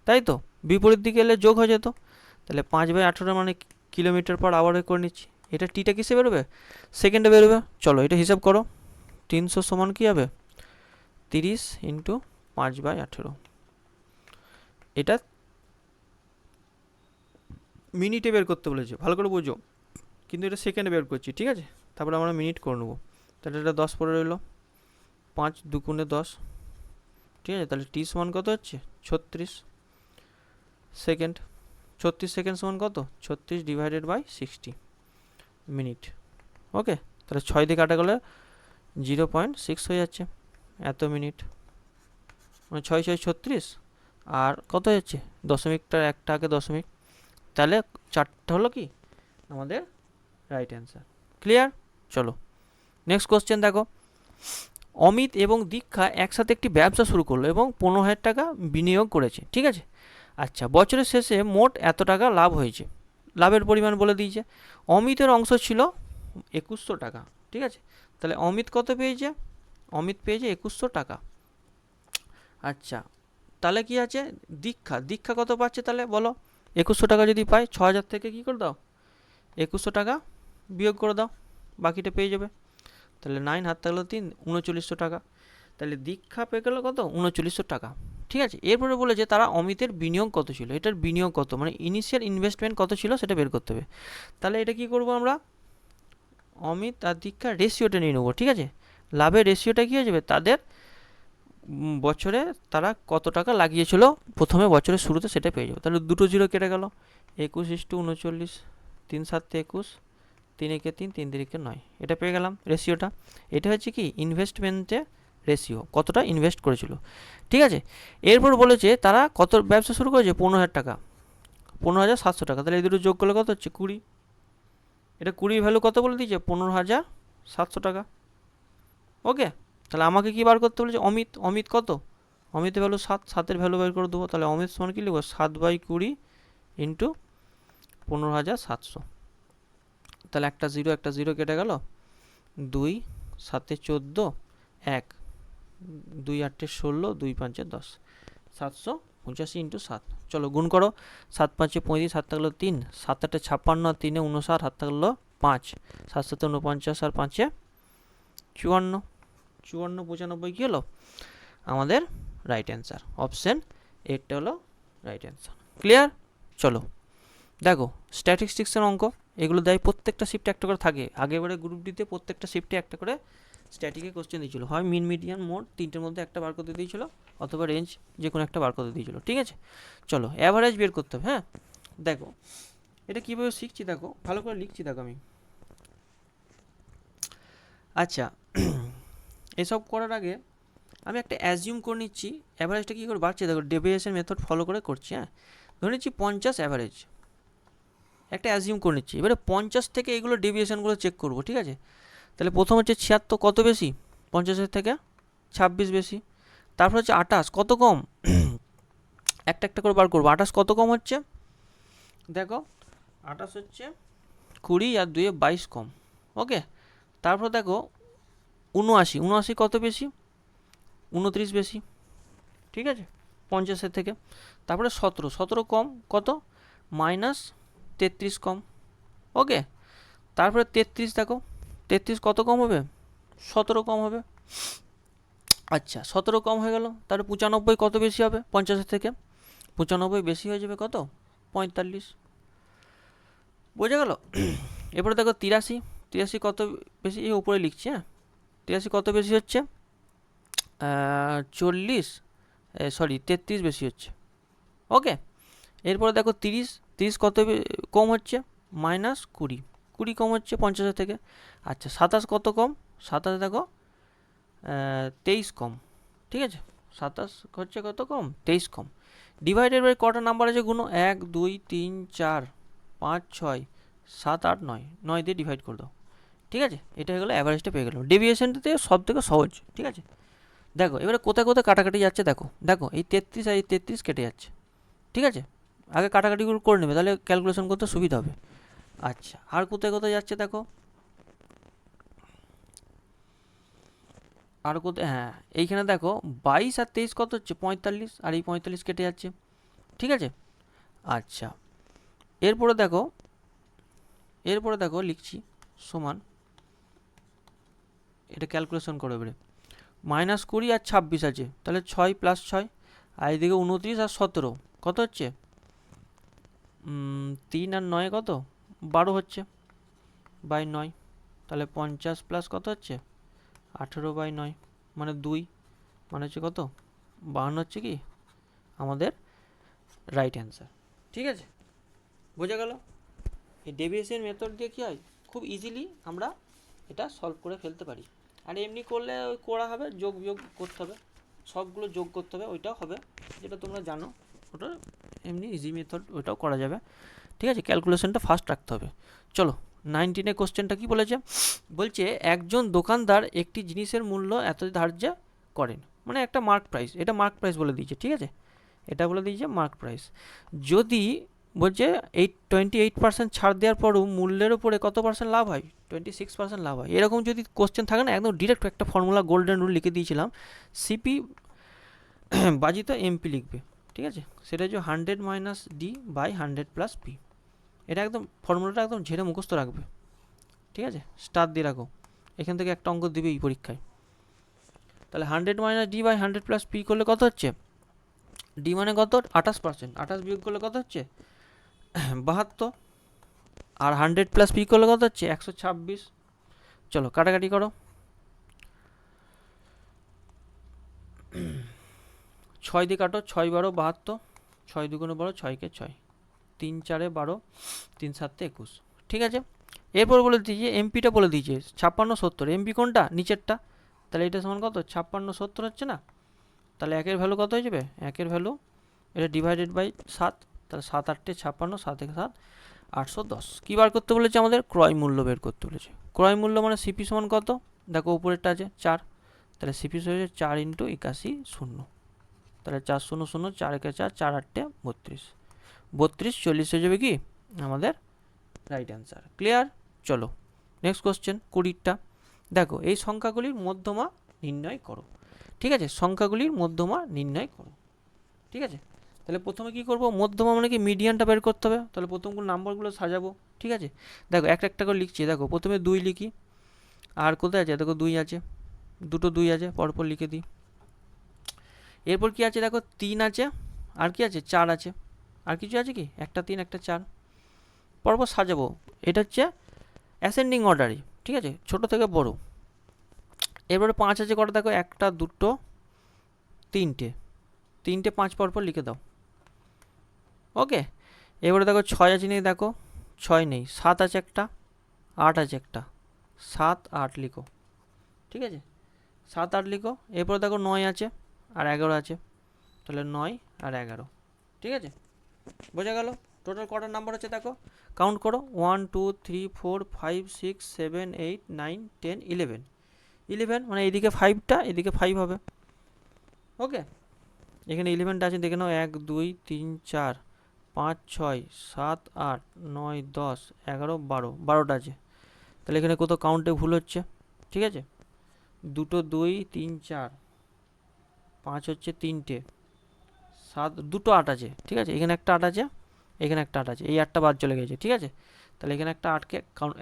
তাই তো? বিপরীত দিকে এলে যোগ হয়ে যেত, তাহলে 5/18 মানে কিলোমিটার পার আওয়ারে করে নিচ্ছি। এটা টিটা কিসে বেরোবে, সেকেন্ডে বেরোবে। চলো এটা হিসাব করো, 300 সমান কী হবে, 30 ইন্টু 5/18, এটা মিনিটে বের করতে বলেছে, ভালো করে বুঝো, কিন্তু এটা সেকেন্ডে বের করছি, ঠিক আছে? তারপরে আমরা মিনিট করে নেবো, তাহলে এটা 10 পরে রইলো, 5 দুগুণে 10, ঠিক আছে? তাহলে টি সমান কত হচ্ছে, 36 সেকেন্ড, 36 সেকেন্ড সমান কত, 36 ডিভাইডেড বাই 60 মিনিট। ওকে, তাহলে 6 দিয়ে কাটা গেলে 0.6 হয়ে যাচ্ছে, এত মিনিট, মানে 6 6 36, আর কত হচ্ছে দশমিকটার একটা আগে দশমিক, তাহলে 4টা হলো কি আমাদের রাইট অ্যান্সার। ক্লিয়ার? চলো নেক্সট কোশ্চেন দেখো, অমিত এবং দীক্ষা একসাথে একটি ব্যবসা শুরু করলো এবং 15,000 টাকা বিনিয়োগ করেছে, ঠিক আছে? আচ্ছা, বছরের শেষে মোট এত টাকা লাভ হয়েছে, লাভের পরিমাণ বলে দিয়েছে। অমিতের অংশ ছিল 2100 টাকা, ঠিক আছে? তাহলে অমিত কত পেয়েছে, অমিত পেয়েছে 2100 টাকা। আচ্ছা, তাহলে কি আছে, দীক্ষা, দীক্ষা কত পাচ্ছে তাহলে বলো, 2100 টাকা যদি পায় 6000 থেকে কী করে দাও 2100 টাকা বিয়োগ করে দাও, বাকিটা পেয়ে যাবে। তাহলে 9 হাত থাকলো 3, 3900 টাকা, তাহলে দীক্ষা পেয়ে গেলো কত, 3900 টাকা, ঠিক আছে? এরপরে বলেছে তারা অমিতের বিনিয়োগ কত ছিল, এটার বিনিয়োগ কত মানে ইনিশিয়াল ইনভেস্টমেন্ট কত ছিল সেটা বের করতে হবে। তাহলে এটা কি করব আমরা, অমিত আর দীক্ষার রেশিওটা নিয়ে নেবো, ঠিক আছে? লাভের রেশিওটা কী হয়ে যাবে, তাদের বছরে তারা কত টাকা লাগিয়েছিল প্রথমে বছরের শুরুতে সেটা পেয়ে যাবে। তাহলে দুটো জিরো কেটে গেল, 21:39, 3 7 21, 3 একে 3, 3 3 9, এটা পেয়ে গেলাম রেশিওটা। এটা হচ্ছে কি ইনভেস্টমেন্টে রেশিও, কতটা ইনভেস্ট করেছিল, ঠিক আছে? এরপর বলেছে তারা কত ব্যবসা শুরু করেছে, 15,000 টাকা, 15,700 টাকা, তাহলে এই দুটো যোগ করলে কত হচ্ছে 20, এটা 20 ভ্যালু কত বলে দিয়েছে, 15,700 টাকা। ওকে, তাহলে আমাকে কি বার করতে বলেছে, অমিত, অমিত কত, অমিতের ভ্যালু 7, 7-এর ভ্যালু বের করে দেবো, তাহলে অমিত সমান কি লিখবো, 7/20 ইন্টু 15,700, তাহলে একটা জিরো কেটে গেল, 2 7 14, 1 2 8 16, 2 5 10, 785 ইন্টু 7, চলো গুণ করো, 7 5 35, হাত থাকলো 3, 7 8 56, আর 3 59, হাত থাকলো 5, 7 7 49, আর 5 54, 54 95 কী হলো আমাদের রাইট অ্যান্সার, অপশান এরটা হলো রাইট অ্যান্সার। ক্লিয়ার? চলো দেখো স্ট্যাটিস্টিক্সের অঙ্ক, এগুলো দেয় প্রত্যেকটা শিফটে একটা করে থাকে, আগেবারে গ্রুপ ডিতে প্রত্যেকটা শিফটে একটা করে স্ট্যাটিকের কোশ্চেন দিয়েছিল, হয় মিন মিডিয়ান মোড তিনটের মধ্যে একটা বার করতে দিয়েছিল, অথবা রেঞ্জ যে কোনো একটা বার করতে দিয়েছিল, ঠিক আছে? চলো অ্যাভারেজ বের করতে হবে। হ্যাঁ দেখো এটা কীভাবে শিখছি, দেখো ভালো করে লিখছি, দেখো আমি। আচ্ছা এসব করার আগে আমি একটা অ্যাজিউম করে নিচ্ছি, অ্যাভারেজটা কী করে বাড়ছে, দেখো ডেভিয়েশন মেথড ফলো করে করছি। হ্যাঁ ধরে নিচ্ছি 50 অ্যাভারেজ, একটা অ্যাজিউম করে নিচ্ছি, এবারে 50 থেকে এগুলো ডেভিয়েশনগুলো চেক করবো, ঠিক আছে? তাহলে প্রথম হচ্ছে 76, কত বেশি, 50-এর থেকে 26 বেশি। তারপর হচ্ছে 28, কত কম, একটা একটা করে বার করবো, 28 কত কম হচ্ছে, দেখো 28 হচ্ছে 20, আর 2 22 কম। ওকে, তারপর দেখো 79, কত বেশি, 29 বেশি, ঠিক আছে 50-এর থেকে। তারপরে 17 কম, কত, -33 কম। ওকে, তারপরে 33, দেখো 33 কত কম হবে, 17 কম হবে। আচ্ছা 17 কম হয়ে গেল, তাহলে 95 কত বেশি হবে 50-এর থেকে, 95 বেশি হয়ে যাবে কত, 45। বোঝা গেল? এরপরে দেখো 83 কত বেশি, এই উপরে লিখছি। হ্যাঁ 83 কত বেশি হচ্ছে, 33 বেশি হচ্ছে। ওকে, এরপরে দেখো 30 কত কম হচ্ছে, -20, 20 কম হচ্ছে 50 থেকে। আচ্ছা 27 কত কম? 27 দেখো 23 কম, ঠিক আছে। 27 হচ্ছে কত কম? 23 কম। ডিভাইডেড বাই কটা নাম্বার আছে গুণ? 1 2 3 4 5 6 7 8 9, 9 দিয়ে ডিভাইড করে দাও, ঠিক আছে। এটা হয়ে গেলো অ্যাভারেজটা পেয়ে গেলো। ডেভিয়েশনটাতে সব থেকে সহজ, ঠিক আছে। দেখো এবারে কোথায় কোথায় কাটাকাটি যাচ্ছে দেখো, দেখো এই 33 আর এই 33 কেটে যাচ্ছে, ঠিক আছে। আগে কাটাকাটিগুলো করে নেবে, তাহলে ক্যালকুলেশন করতে সুবিধা হবে। আচ্ছা আর কোথায় কোথায় যাচ্ছে দেখো, আর কোথায়, হ্যাঁ এইখানে দেখো 22 আর 23 কত হচ্ছে? 45, আর এই 45 কেটে যাচ্ছে, ঠিক আছে। আচ্ছা এরপরে দেখো, এরপরে দেখো লিখছি সমান, এটা ক্যালকুলেশন করো এবারে। -20 আর 26 আছে, তাহলে 6 + 6, আর এদিকে 29 আর 17 কত হচ্ছে? 3 আর 9 কত? 12 হচ্ছে, বাই 9, তাহলে 50 প্লাস কত হচ্ছে? 18 বাই 9, মানে 2, মানে হচ্ছে কত? 52 হচ্ছে কি আমাদের রাইট অ্যান্সার, ঠিক আছে। বোঝা গেল? এই ডেভিয়েশন মেথড দিয়ে কী হয়, খুব ইজিলি আমরা এটা সলভ করে ফেলতে পারি। আর এমনি করলে ওই করা হবে, যোগ বিয়োগ করতে হবে, সবগুলো যোগ করতে হবে, ওইটাও হবে, যেটা তোমরা জানো। ওটা এমনি ইজি মেথড, ওইটাও করা যাবে, ঠিক আছে। ক্যালকুলেশনটা ফাস্ট রাখতে হবে। চলো 19 কোশ্চেনটা কি বলেছে? বলছে একজন দোকানদার একটি জিনিসের মূল্য এত ধার্য করেন, মানে একটা মার্ক প্রাইস, এটা মার্ক প্রাইস বলে দিয়েছে, ঠিক আছে। এটা বলে দিয়েছে মার্ক প্রাইস। যদি বলছে 28% ছাড় দেওয়ার পরও মূল্যের উপরে কত পার্সেন্ট লাভ হয়? 26% লাভ হয়। এরকম যদি কোশ্চেন থাকে না, একদম ডিরেক্ট একটা ফর্মুলা গোল্ডেন রুল লিখে দিয়েছিলাম, সিপি বাজিত এমপি লিখবে, ঠিক আছে। সেটা হচ্ছে 100 - ডি বাই 100 + পি। এটা একদম ফর্মুলাটা একদম ঝেড়ে মুখস্থ রাখবে, ঠিক আছে। স্টার দিয়ে রাখো, এখান থেকে একটা অঙ্ক দেবে এই পরীক্ষায়। তাহলে 100 - ডি বাই 100 + পি করলে কত হচ্ছে? ডি মানে কত? 28%, 28 বিয়োগ করলে কত হচ্ছে? 72, আর 100 + পি করলে কত হচ্ছে? 126। চলো কাটাকাটি করো, 6 দিয়ে কাটো, 6 12 72, 6 2 12, 6 কে 6, 3 4 12, 3 7 21, ঠিক আছে। এরপর বলে দিয়েছে এমপিটা বলে দিয়েছে 56 70, এমপি কোনটা? নিচেরটা। তাহলে এটা সমান কত? 56 70 হচ্ছে না? তাহলে একের ভ্যালু কত হয়ে যাবে? একের ভ্যালু এটা ডিভাইডেড বাই 7, তাহলে 7 8 56, 7 1 7, 810। কী বার করতে বলেছে আমাদের? ক্রয় মূল্য বের করতে বলেছে। ক্রয় মূল্য মানে সিপি সমান কত? দেখো উপরেরটা আছে 4, তাহলে সিপি হয়েছে 4 × 81 0, তাহলে 4 0 0, 4 1 4, 4 8 32, 32 40 হয়ে যাবে কি আমাদের রাইট অ্যান্সার। ক্লিয়ার? চলো নেক্সট কোশ্চেন 20টা। দেখো এই সংখ্যাগুলির মধ্যমা নির্ণয় করো, ঠিক আছে। সংখ্যাগুলির মধ্যমা নির্ণয় করো, ঠিক আছে। তাহলে প্রথমে কি করব? মধ্যমা মানে কি মিডিয়ানটা বের করতে হবে, তাহলে প্রথমগুলো নাম্বারগুলো সাজাবো, ঠিক আছে। দেখো একটা একটা করে লিখছি, দেখো প্রথমে 2 লিখি, আর কোথায় আছে? দেখো 2 আছে, দুটো 2 আছে, পরপর লিখে দিই। এরপর কি আছে? দেখো 3 আছে, আর কি আছে? 4 আছে, আর কিছু আছে কি? একটা 3 একটা 4, পরপর সাজাবো। এটা হচ্ছে অ্যাসেন্ডিং অর্ডারে, ঠিক আছে, ছোট থেকে বড়। এরপরে 5 আছে কটা? দেখো একটা দুটো তিনটে, 5 পরপর লিখে দাও, ওকে। এবারে দেখো 6 আছে নেই? দেখো 6 নেই। 7 আছে একটা, 8 আছে একটা, 7 8 লিখো, ঠিক আছে। 7 8 লিখো। এরপর দেখো 9 আছে আর 11 আছে, তাহলে 9 আর 11, ঠিক আছে। বোঝা গেল? টোটাল কটা নাম্বার আছে দেখো, কাউন্ট করো। 1 2 3 4 5 6 7 8 9 10 11, 11 মানে এইদিকে 5টা, এদিকে 5 হবে, ওকে। এখানে 11টা আছে, দেখে নাও 1 2 3 4 5 6 7 8 9 10 11 12, 12টা আছে। তাহলে এখানে কোথাও কাউন্টে ভুল হচ্ছে, ঠিক আছে। দুটো 2 3 4 5 হচ্ছে 3টে, 7 দুটো 8 আছে, ঠিক আছে। এখানে একটা 8 আছে, এখানে একটা 8 আছে, এই 8টা বাদ চলে গেছে, ঠিক আছে। তাহলে এখানে একটা 8কে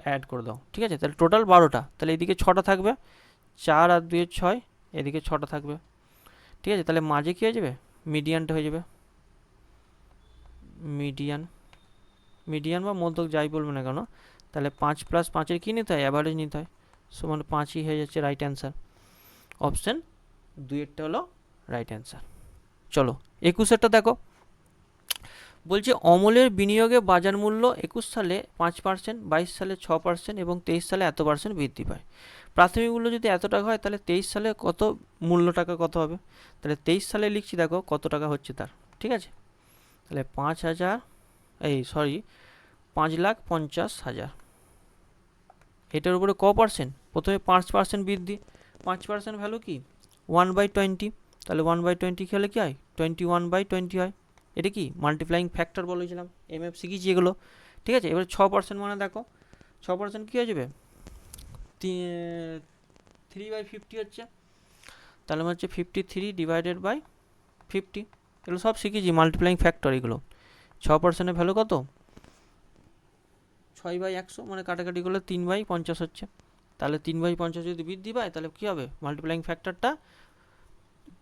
অ্যাড করে দাও, ঠিক আছে। তাহলে টোটাল 12টা, তাহলে এদিকে 6টা থাকবে, 4 আর 2 6, এদিকে 6টা থাকবে, ঠিক আছে। তাহলে মাঝে কী হয়ে যাবে? মিডিয়ানটা হয়ে যাবে, মিডিয়ান, মিডিয়ান বা মধ্যক যাই বলবে না কেন। তাহলে 5 + 5-এর কী নিতে হয়? অ্যাভারেজ নিতে হয়, সমান 5ই হয়ে যাচ্ছে রাইট অ্যান্সার। অপশান 2-এরটা হলো রাইট অ্যান্সার। চলো 21-এরটা দেখো, বলছে অমলের বিনিয়োগে বাজার মূল্য 21 সালে 5%, 22 সালে 6% এবং 23 সালে এত পার্সেন্ট বৃদ্ধি পায়। প্রাথমিক মূল্য যদি এত টাকা হয় তাহলে 23 সালে কত মূল্য টাকা কত হবে? তাহলে 23 সালে লিখছি, দেখো কত টাকা হচ্ছে তার। ঠিক আছে, তাহলে 5,50,000, এটার উপরে ক পার্সেন্ট? প্রথমে 5% বৃদ্ধি, 5% ভ্যালু কি 1/20, তাহলে 1/20 কি হলে কি হয়? 21/20 হয়। এটা কি মাল্টিপ্লাইং ফ্যাক্টর বলেছিলাম, এমএফ শিখেছি এগুলো। ঠিক আছে, এবারে 6% মানে দেখো 6% কী হয়ে যাবে? 3/50 হচ্ছে, তাহলে হচ্ছে 53/50, এগুলো সব শিখেছি মাল্টিপ্লাইং ফ্যাক্টর এগুলো। 6%-এর ভ্যালু কত? 6/100, মানে কাটাকাটি করলে 3/50 হচ্ছে। তাহলে 3/50 যদি বৃদ্ধি পায় তাহলে কী হবে? মাল্টিপ্লাইং ফ্যাক্টরটা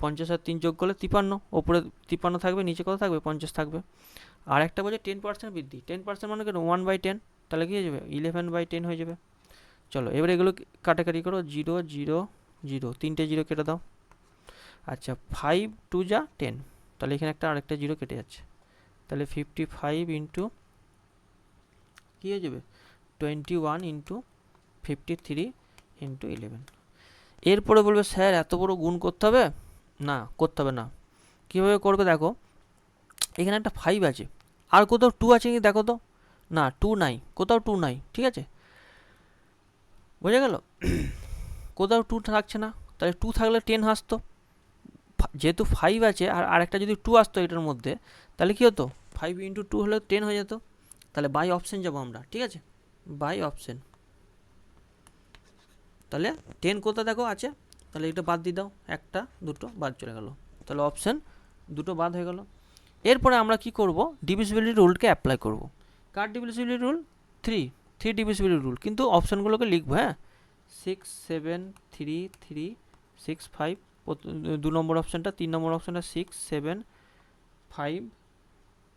50 আর 3 যোগ করলে 53, ওপরে 53 থাকবে, নিচে কত থাকবে? 50 থাকবে। আর একটা বলছে 10% বৃদ্ধি, 10% মানে কেন 1/10, তাহলে কী হয়ে যাবে? 11/10 হয়ে যাবে। চলো এবার এগুলো কাটাকাটি করো, 0 0 0, 3টে 0 কেটে দাও। আচ্ছা 5 2 যা 10, তাহলে এখানে একটা আরেকটা 0 কেটে যাচ্ছে, তাহলে 55 ইন্টু কী হয়ে যাবে? 21 ইন্টু 53 ইন্টু 11। এরপরে বলবে স্যার এত বড় গুণ করতে হবে? না, করতে হবে না। কীভাবে করবে দেখো, এখানে একটা 5 আছে, আর কোথাও 2 আছে কি দেখো তো? না, 2 নাই, কোথাও 2 নাই। ঠিক আছে, বোঝা গেল? কোথাও 2 থাকছে না, তাহলে 2 থাকলে 10 আসতো। যেহেতু 5 আছে আর আরেকটা যদি 2 আসতো এটার মধ্যে, তাহলে কী হতো? 5 ইন্টু 2 হলে 10 হয়ে যেত। তাহলে বাই অপশান যাবো আমরা। ঠিক আছে, বাই অপশান। তাহলে 10 কোথা দেখো আছে, তাহলে এটা বাদ দিয়ে দাও, একটা দুটো বাদ চলে গেল, তাহলে অপশান দুটো বাদ হয়ে গেল। এরপরে আমরা কি করব? ডিভিজিবিলিটি রুলকে অ্যাপ্লাই করব। কার ডিভিজিবিলিটি রুল? 3 ডিভিজিবিলিটি রুল, কিন্তু অপশানগুলোকে লিখবো। হ্যাঁ, 6 7 3 3 6 5, 2 নম্বর অপশানটা, 3 নম্বর অপশানটা 6 7 5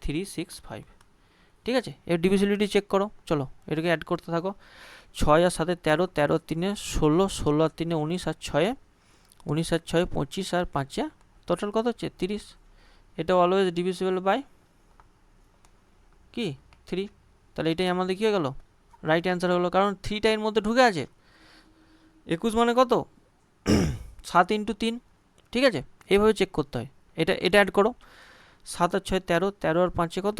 3 6 5। ঠিক আছে, এর ডিভিজিবিলিটি চেক করো। চলো এটাকে অ্যাড করতে থাকো। 6 আর 7 13, 13 আর 3 16, 16 আর 3 19, আর 6 19 আর 6 25, আর 5 টোটাল কত হচ্ছে? 30। এটা অলওয়েজ ডিভিজিবল বাই কি 3। তাহলে এটাই আমাদের কী হয়ে গেল? রাইট অ্যান্সার হলো, কারণ 3টা এর মধ্যে ঢুকে আছে। 21 মানে কত? 7 ইন্টু 3। ঠিক আছে, এইভাবে চেক করতে হয়। এটা অ্যাড করো। 7 আর 6 13, 13 আর 5 কত?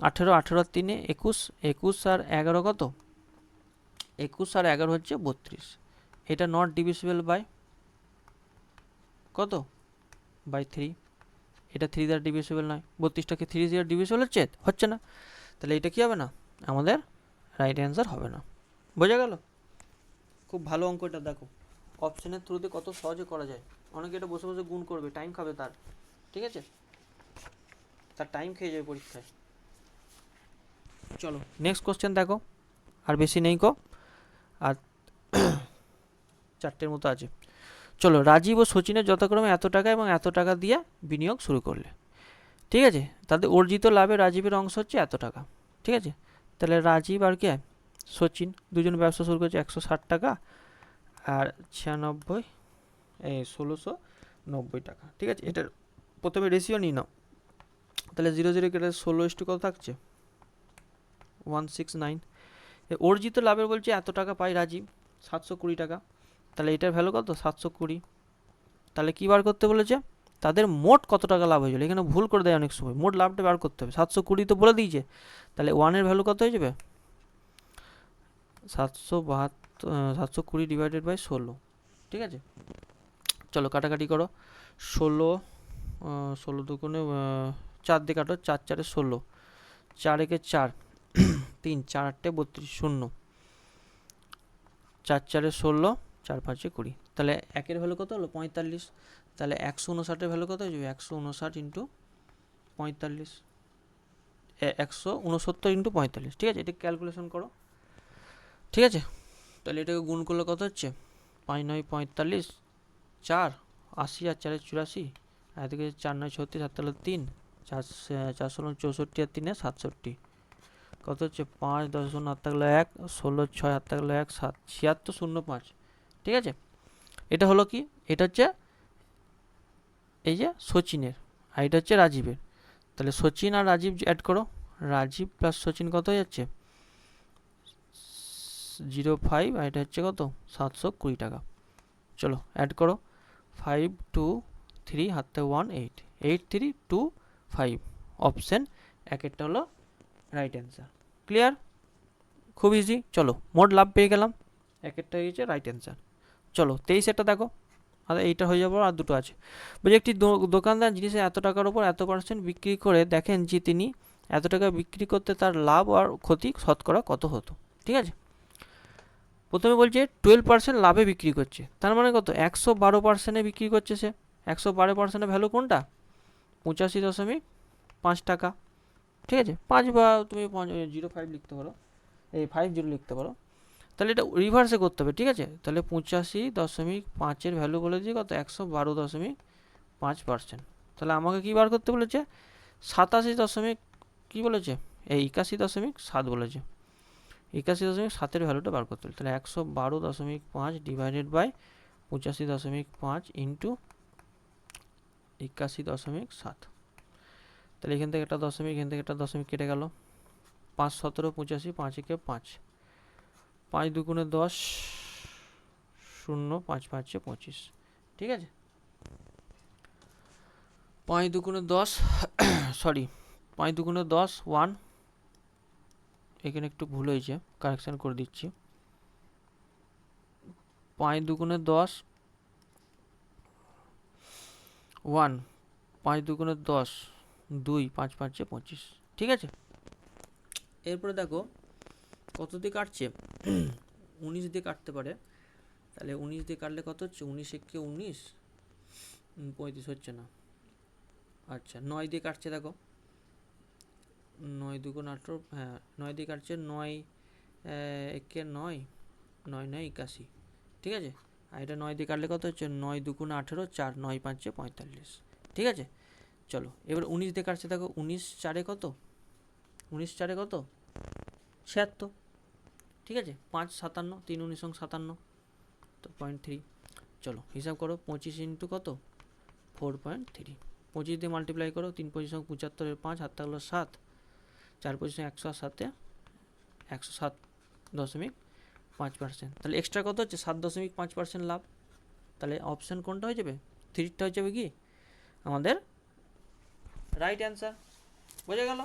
18, 18 আর 3 21, 21 আর 11 কত? 21 আর 11 হচ্ছে 32। এটা নট ডিভিজিবল বাই কত? বাই 3। এটা 3 দ্বারা ডিভিজিবল নয়। 32টাকে 3 দ্বারা ডিভিজিবল হচ্ছে না। তাহলে এটা কি হবে না? আমাদের রাইট অ্যান্সার হবে না। বোঝা গেল? খুব ভালো অঙ্কটা, দেখো অপশানের থ্রুতে কত সহজে করা যায়। অনেকে এটা বসে বসে গুণ করবে, টাইম খাবে তার। ঠিক আছে, তার টাইম খেয়ে যাবে পরীক্ষায়। চলো নেক্সট কোশ্চেন দেখো, আর বেশি নেই কো, আর 4টের মতো আছে। চলো, রাজীব ও সচিনের যথাক্রমে এত টাকা এবং এত টাকা দিয়ে বিনিয়োগ শুরু করলে। ঠিক আছে, তাদের অর্জিত লাভে রাজীবের অংশ হচ্ছে এত টাকা। ঠিক আছে, তাহলে রাজীব আর কে? সচিন, দুজন ব্যবসা শুরু করেছে 160 টাকা আর 1690 টাকা। ঠিক আছে, এটার প্রথমে রেশিও নিয়ে নাও। তাহলে 0 0 কেটে 16 কত থাকছে? 169। অর্জিত লাভের বলছে এত টাকা পাই রাজীব, 720 টাকা। তাহলে এটার ভ্যালু কত? 720। তাহলে কী বার করতে বলেছে? তাদের মোট কত টাকা লাভ হয়েছিল। এখানে ভুল করে দেয় অনেক সময়, মোট লাভটা বার করতে হবে। 720 তো বলে দিয়েছে, তাহলে 1-এর ভ্যালু কত হয়ে যাবে? 720 ডিভাইডেড বাই 16। ঠিক আছে, চলো কাটাকাটি করো। 16 দুগুণে 4 দিয়ে কাটো, 4 4 16, 4 একে 4 3, 4 8 32, 0, 4 4 16, 4 5 20। তাহলে 1-এর ভ্যালু কত হলো? 45। তাহলে 159-এর ভ্যালু কত হয়ে যাবে? 159 ইন্টু 45, 169 ইন্টু 45। ঠিক আছে, এটা ক্যালকুলেশন করো। ঠিক আছে, তাহলে এটাকে গুণ করলে কত হচ্ছে? 5 9 45, 4 80, আর 4 84, আর এদিকে 4 9 36, 7 3, 4 4 16 64, আর 3 67। কত হচ্ছে? 5 10 0 8 থাকলে 1, 16 6 8 থাকলে 1 7 76 0 5। ঠিক আছে, এটা হলো কি? এটা হচ্ছে এই যে সচিনের, আর এটা হচ্ছে রাজীবের। তাহলে সচিন আর রাজীব অ্যাড করো, রাজীব প্লাস সচিন কত হয়ে যাচ্ছে 05, আর এটা হচ্ছে কত 720 টাকা। চলো অ্যাড করো, 5 2 3 হাতে 1 8 8 3 2 5, অপশান একেরটা হলো রাইট অ্যান্সার। ক্লিয়ার? খুব ইজি। চলো মোট লাভ পেয়ে গেলাম, একেরটা হয়েছে রাইট অ্যান্সার। চলো 23-এরটা দেখো, আর এইটা হয়ে যাবো, আর দুটো আছে। বলছি একটি দোকানদার জিনিসে এত টাকার উপর এত % বিক্রি করে দেখেন যে তিনি এত টাকা বিক্রি করতে তার লাভ আর ক্ষতি শতকরা কত হতো। ঠিক আছে, প্রথমে বলছে 12% লাভে বিক্রি করছে, তার মানে কত 112%-এ বিক্রি করছে সে। 112%-এর ভ্যালু কোনটা 85.5 টাকা। ঠিক আছে, 5 বা তুমি 05 লিখতে পারো, এই 50 লিখতে পারো। তাহলে এটা রিভার্সে করতে হবে। ঠিক আছে, তাহলে 85.5-এর ভ্যালু বলে দিয়ে কত 112.5%। তাহলে আমাকে কি বার করতে বলেছে 87 কি বলেছে, এই 81.7 বলেছে, 81.7-এর ভ্যালুটা বার করতে হবে। তাহলে 112.5 ডিভাইডেড বাই 85.5 ইন্টু 81.7। তাহলে এখান থেকে একটা দশমিক, এখান থেকে একটা দশমিক কেটে গেল, 5 17 85, 5 একে 5, 5 দুগুণে 10, 0 5 5 25। ঠিক আছে, 5 দুগুণে 10 সরি 5 দুগুণে 10 1, এখানে একটু ভুল হয়েছে, কারেকশান করে দিচ্ছি। 5 দুগুণে 10 1, 5 দুগুণে 10 2, 5 5 25। ঠিক আছে, এরপরে দেখো কত দিয়ে কাটছে 19 দিয়ে কাটতে পারে। তাহলে 19 দিয়ে কাটলে কত হচ্ছে 19 একে 19, 35 হচ্ছে না। আচ্ছা 9 দিয়ে কাটছে, দেখো 9 দুগুণ 18, হ্যাঁ 9 দিয়ে কাটছে, 9 একে 9, 9 9 81। ঠিক আছে, আর এটা 9 দিয়ে কাটলে কত হচ্ছে 9 দুগুণ 18, 4 9 5 45। ঠিক আছে, চলো এবার 19 দিয়ে কাটছে, দেখো 19 4-এ কত, 19 4-এ কত 76। ঠিক আছে, 5 57, 3 19 57, তো 0.3। চলো হিসাব করো, 25 ইন্টু কত 4.3, 25 দিয়ে মাল্টিপ্লাই করো, 3 25 75, 5 হাত থাকলো 7, 4 25 107, 107.5%। তাহলে এক্সট্রা কত হচ্ছে 7.5% লাভ। তাহলে অপশান কোনটা হয়ে যাবে 3টা হয়ে যাবে কি আমাদের রাইট অ্যান্সার। বোঝা গেল?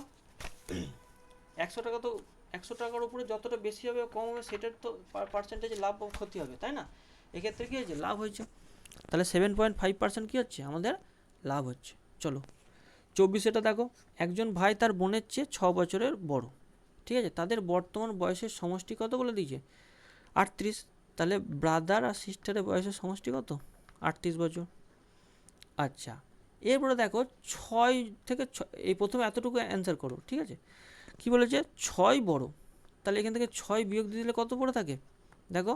100 টাকা তো 100 টাকার উপরে যতটা বেশি হবে কম হবে সেটার তো পার্সেন্টেজ লাভ বা ক্ষতি হবে, তাই না? এক্ষেত্রে কী হয়েছে লাভ হয়েছে, তাহলে 7.5% কী হচ্ছে আমাদের লাভ হচ্ছে। চলো 24-এটা দেখো, একজন ভাই তার বোনের চেয়ে 6 বছরের বড়। ঠিক আছে, তাদের বর্তমান বয়সের সমষ্টি কত বলে দিয়েছে 38। তাহলে ব্রাদার আর সিস্টারের বয়সের সমষ্টি কত 38 বছর। আচ্ছা এরপরে দেখো 6 থেকে এই প্রথমে এতটুকু অ্যান্সার করো। ঠিক আছে, কি বলেছে 6 বড়, তাহলে এখান থেকে 6 বিয়োগ দিয়ে দিলে কত পড়ে থাকে, দেখো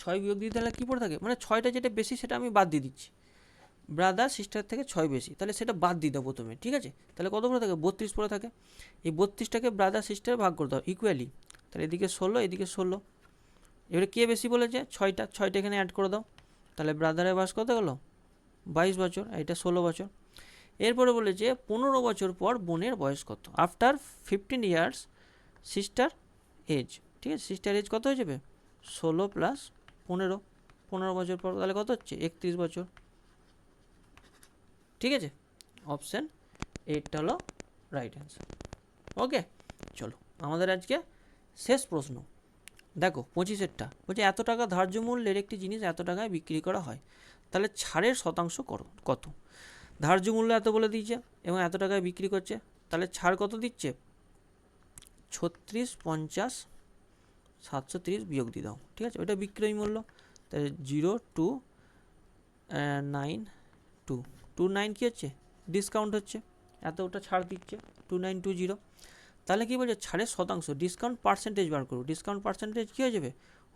6 বিয়োগ দিয়ে দিলে কী পড়ে থাকে, মানে 6টা যেটা বেশি সেটা আমি বাদ দিয়ে দিচ্ছি, ব্রাদার সিস্টার থেকে 6 বেশি, তাহলে সেটা বাদ দিয়ে দাও প্রথমে। ঠিক আছে, তাহলে কত পড়ে থাকে 32 পড়ে থাকে। এই 32টাকে ব্রাদার সিস্টারে ভাগ করে দাও ইকুয়ালি, তাহলে এদিকে 16 এদিকে 16। এবারে কে বেশি বলেছে 6টা এখানে অ্যাড করে দাও, তাহলে ব্রাদারের বয়স কত গেলো 22 বছর, এটা 16 বছর। এরপরে বলেছে 15 বছর পর বোনের বয়স কত, আফটার 15 ইয়ার্স সিস্টার এজ। ঠিক আছে, সিস্টার এজ কত হয়ে যাবে 16 প্লাস 15 বছর পর, তাহলে কত হচ্ছে 31 বছর। ঠিক আছে, অপশান এইটা হলো রাইট অ্যান্সার। ওকে, চলো আমাদের আজকে শেষ প্রশ্ন দেখো 25-এরটা বলছে এত টাকা ধার্য মূল্যের একটি জিনিস এত টাকায় বিক্রি করা হয়, তাহলে ছাড়ের শতাংশ কত। ধার্য মূল্য এত বলে দিয়েছে এবং এত টাকায় বিক্রি করছে, তাহলে ছাড় কত দিচ্ছে 36 50 730 বিয়োগ দিয়ে দাও। ঠিক আছে, ওটা বিক্রয় মূল্য, তাহলে 029 কী হচ্ছে ডিসকাউন্ট হচ্ছে, এত ওটা ছাড় দিচ্ছে 2920। তাহলে কী বলছে ছাড়ের শতাংশ, ডিসকাউন্ট পার্সেন্টেজ বার করো। ডিসকাউন্ট পার্সেন্টেজ কী হয়ে যাবে,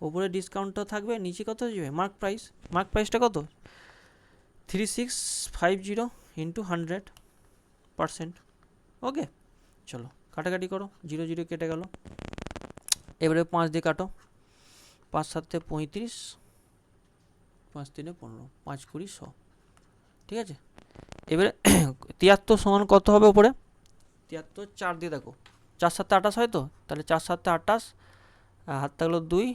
ওপরে ডিসকাউন্টটা থাকবে, নিচে কত হয়ে যাবে মার্ক প্রাইসটা কত 3650 ইন্টু 100%। ওকে, চলো কাটাকাটি করো, 0 0 কেটে গেল। এবারে 5 দিয়ে কাটো, 5 7 35, 5 3 15, 5 20 100। ঠিক আছে, এবারে 73 সমান কত হবে উপরে? 73 4 দিয়ে দেখো, 4 7 28 হয় তো, তাহলে 4 7 28, হাত থাকলো 2,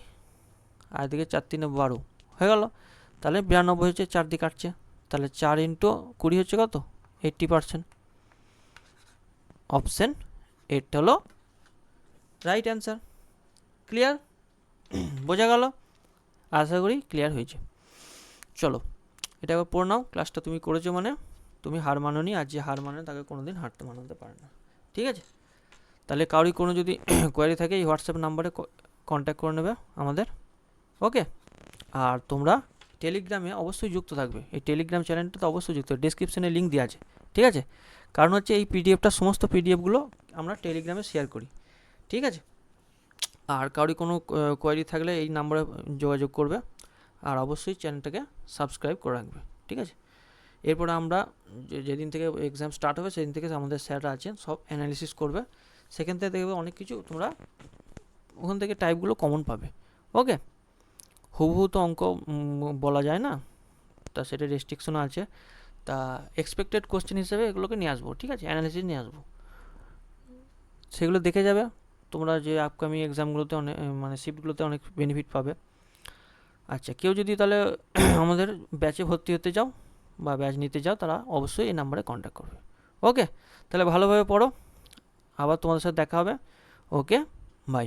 আর এদিকে 4 3 12 হয়ে গেল। তাহলে 92 হচ্ছে, 4 দিয়ে কাটছে, তাহলে 4 ইন্টু 20 হচ্ছে কত? 80%। অপশন 8 হলো রাইট অ্যান্সার। ক্লিয়ার? বোঝা গেল? আশা করি ক্লিয়ার হয়েছে। চলো এটা একবার পড়ে নাও। ক্লাসটা তুমি করেছো মানে তুমি হার মানোনি, আর যে হার মানে তাকে কোনোদিন হারতে মানাতে পারে না। ঠিক আছে? তাহলে কারোর কোনো যদি কোয়ারি থাকে এই হোয়াটসঅ্যাপ নাম্বারে কন্ট্যাক্ট করে নেবে আমাদের। ওকে? আর তোমরা টেলিগ্রামে অবশ্যই যুক্ত থাকবে, এই টেলিগ্রাম চ্যানেলটাতে অবশ্যই যুক্ত, ডেসক্রিপশনে লিঙ্ক দেওয়া আছে। ঠিক আছে? কারণ হচ্ছে এই পিডিএফটা, সমস্ত পিডিএফগুলো আমরা টেলিগ্রামে শেয়ার করি। ঠিক আছে? আর কারোর কোনো কোয়ারি থাকলে এই নাম্বারে যোগাযোগ করবে, আর অবশ্যই চ্যানেলটাকে সাবস্ক্রাইব করে রাখবে। ঠিক আছে? এরপরে আমরা যেদিন থেকে এক্সাম স্টার্ট হবে সেদিন থেকে আমাদের স্যাররা আছেন, সব অ্যানালিসিস করবে, সেখান থেকে দেখবে অনেক কিছু তোমরা ওখান থেকে টাইপগুলো কমন পাবে। ওকে? হুবহু তো অঙ্ক বলা যায় না, তা সেটা রেস্ট্রিকশন আছে, তা এক্সপেক্টেড কোশ্চেন হিসেবে এগুলোকে নিয়ে আসবো। ঠিক আছে? অ্যানালিসিস নিয়ে আসবো, সেগুলো দেখে যাবে তোমরা, যে আপকামিং এক্সামগুলোতে অনেক মানে শিফটগুলোতে অনেক বেনিফিট পাবে। আচ্ছা, কেউ যদি তাহলে আমাদের ব্যাচে ভর্তি হতে চাও বা ব্যাচ নিতে চাও, তারা অবশ্যই এই নাম্বারে কন্ট্যাক্ট করবে। ওকে? তাহলে ভালোভাবে পড়ো, আবার তোমাদের সাথে দেখা হবে। ওকে, বাই।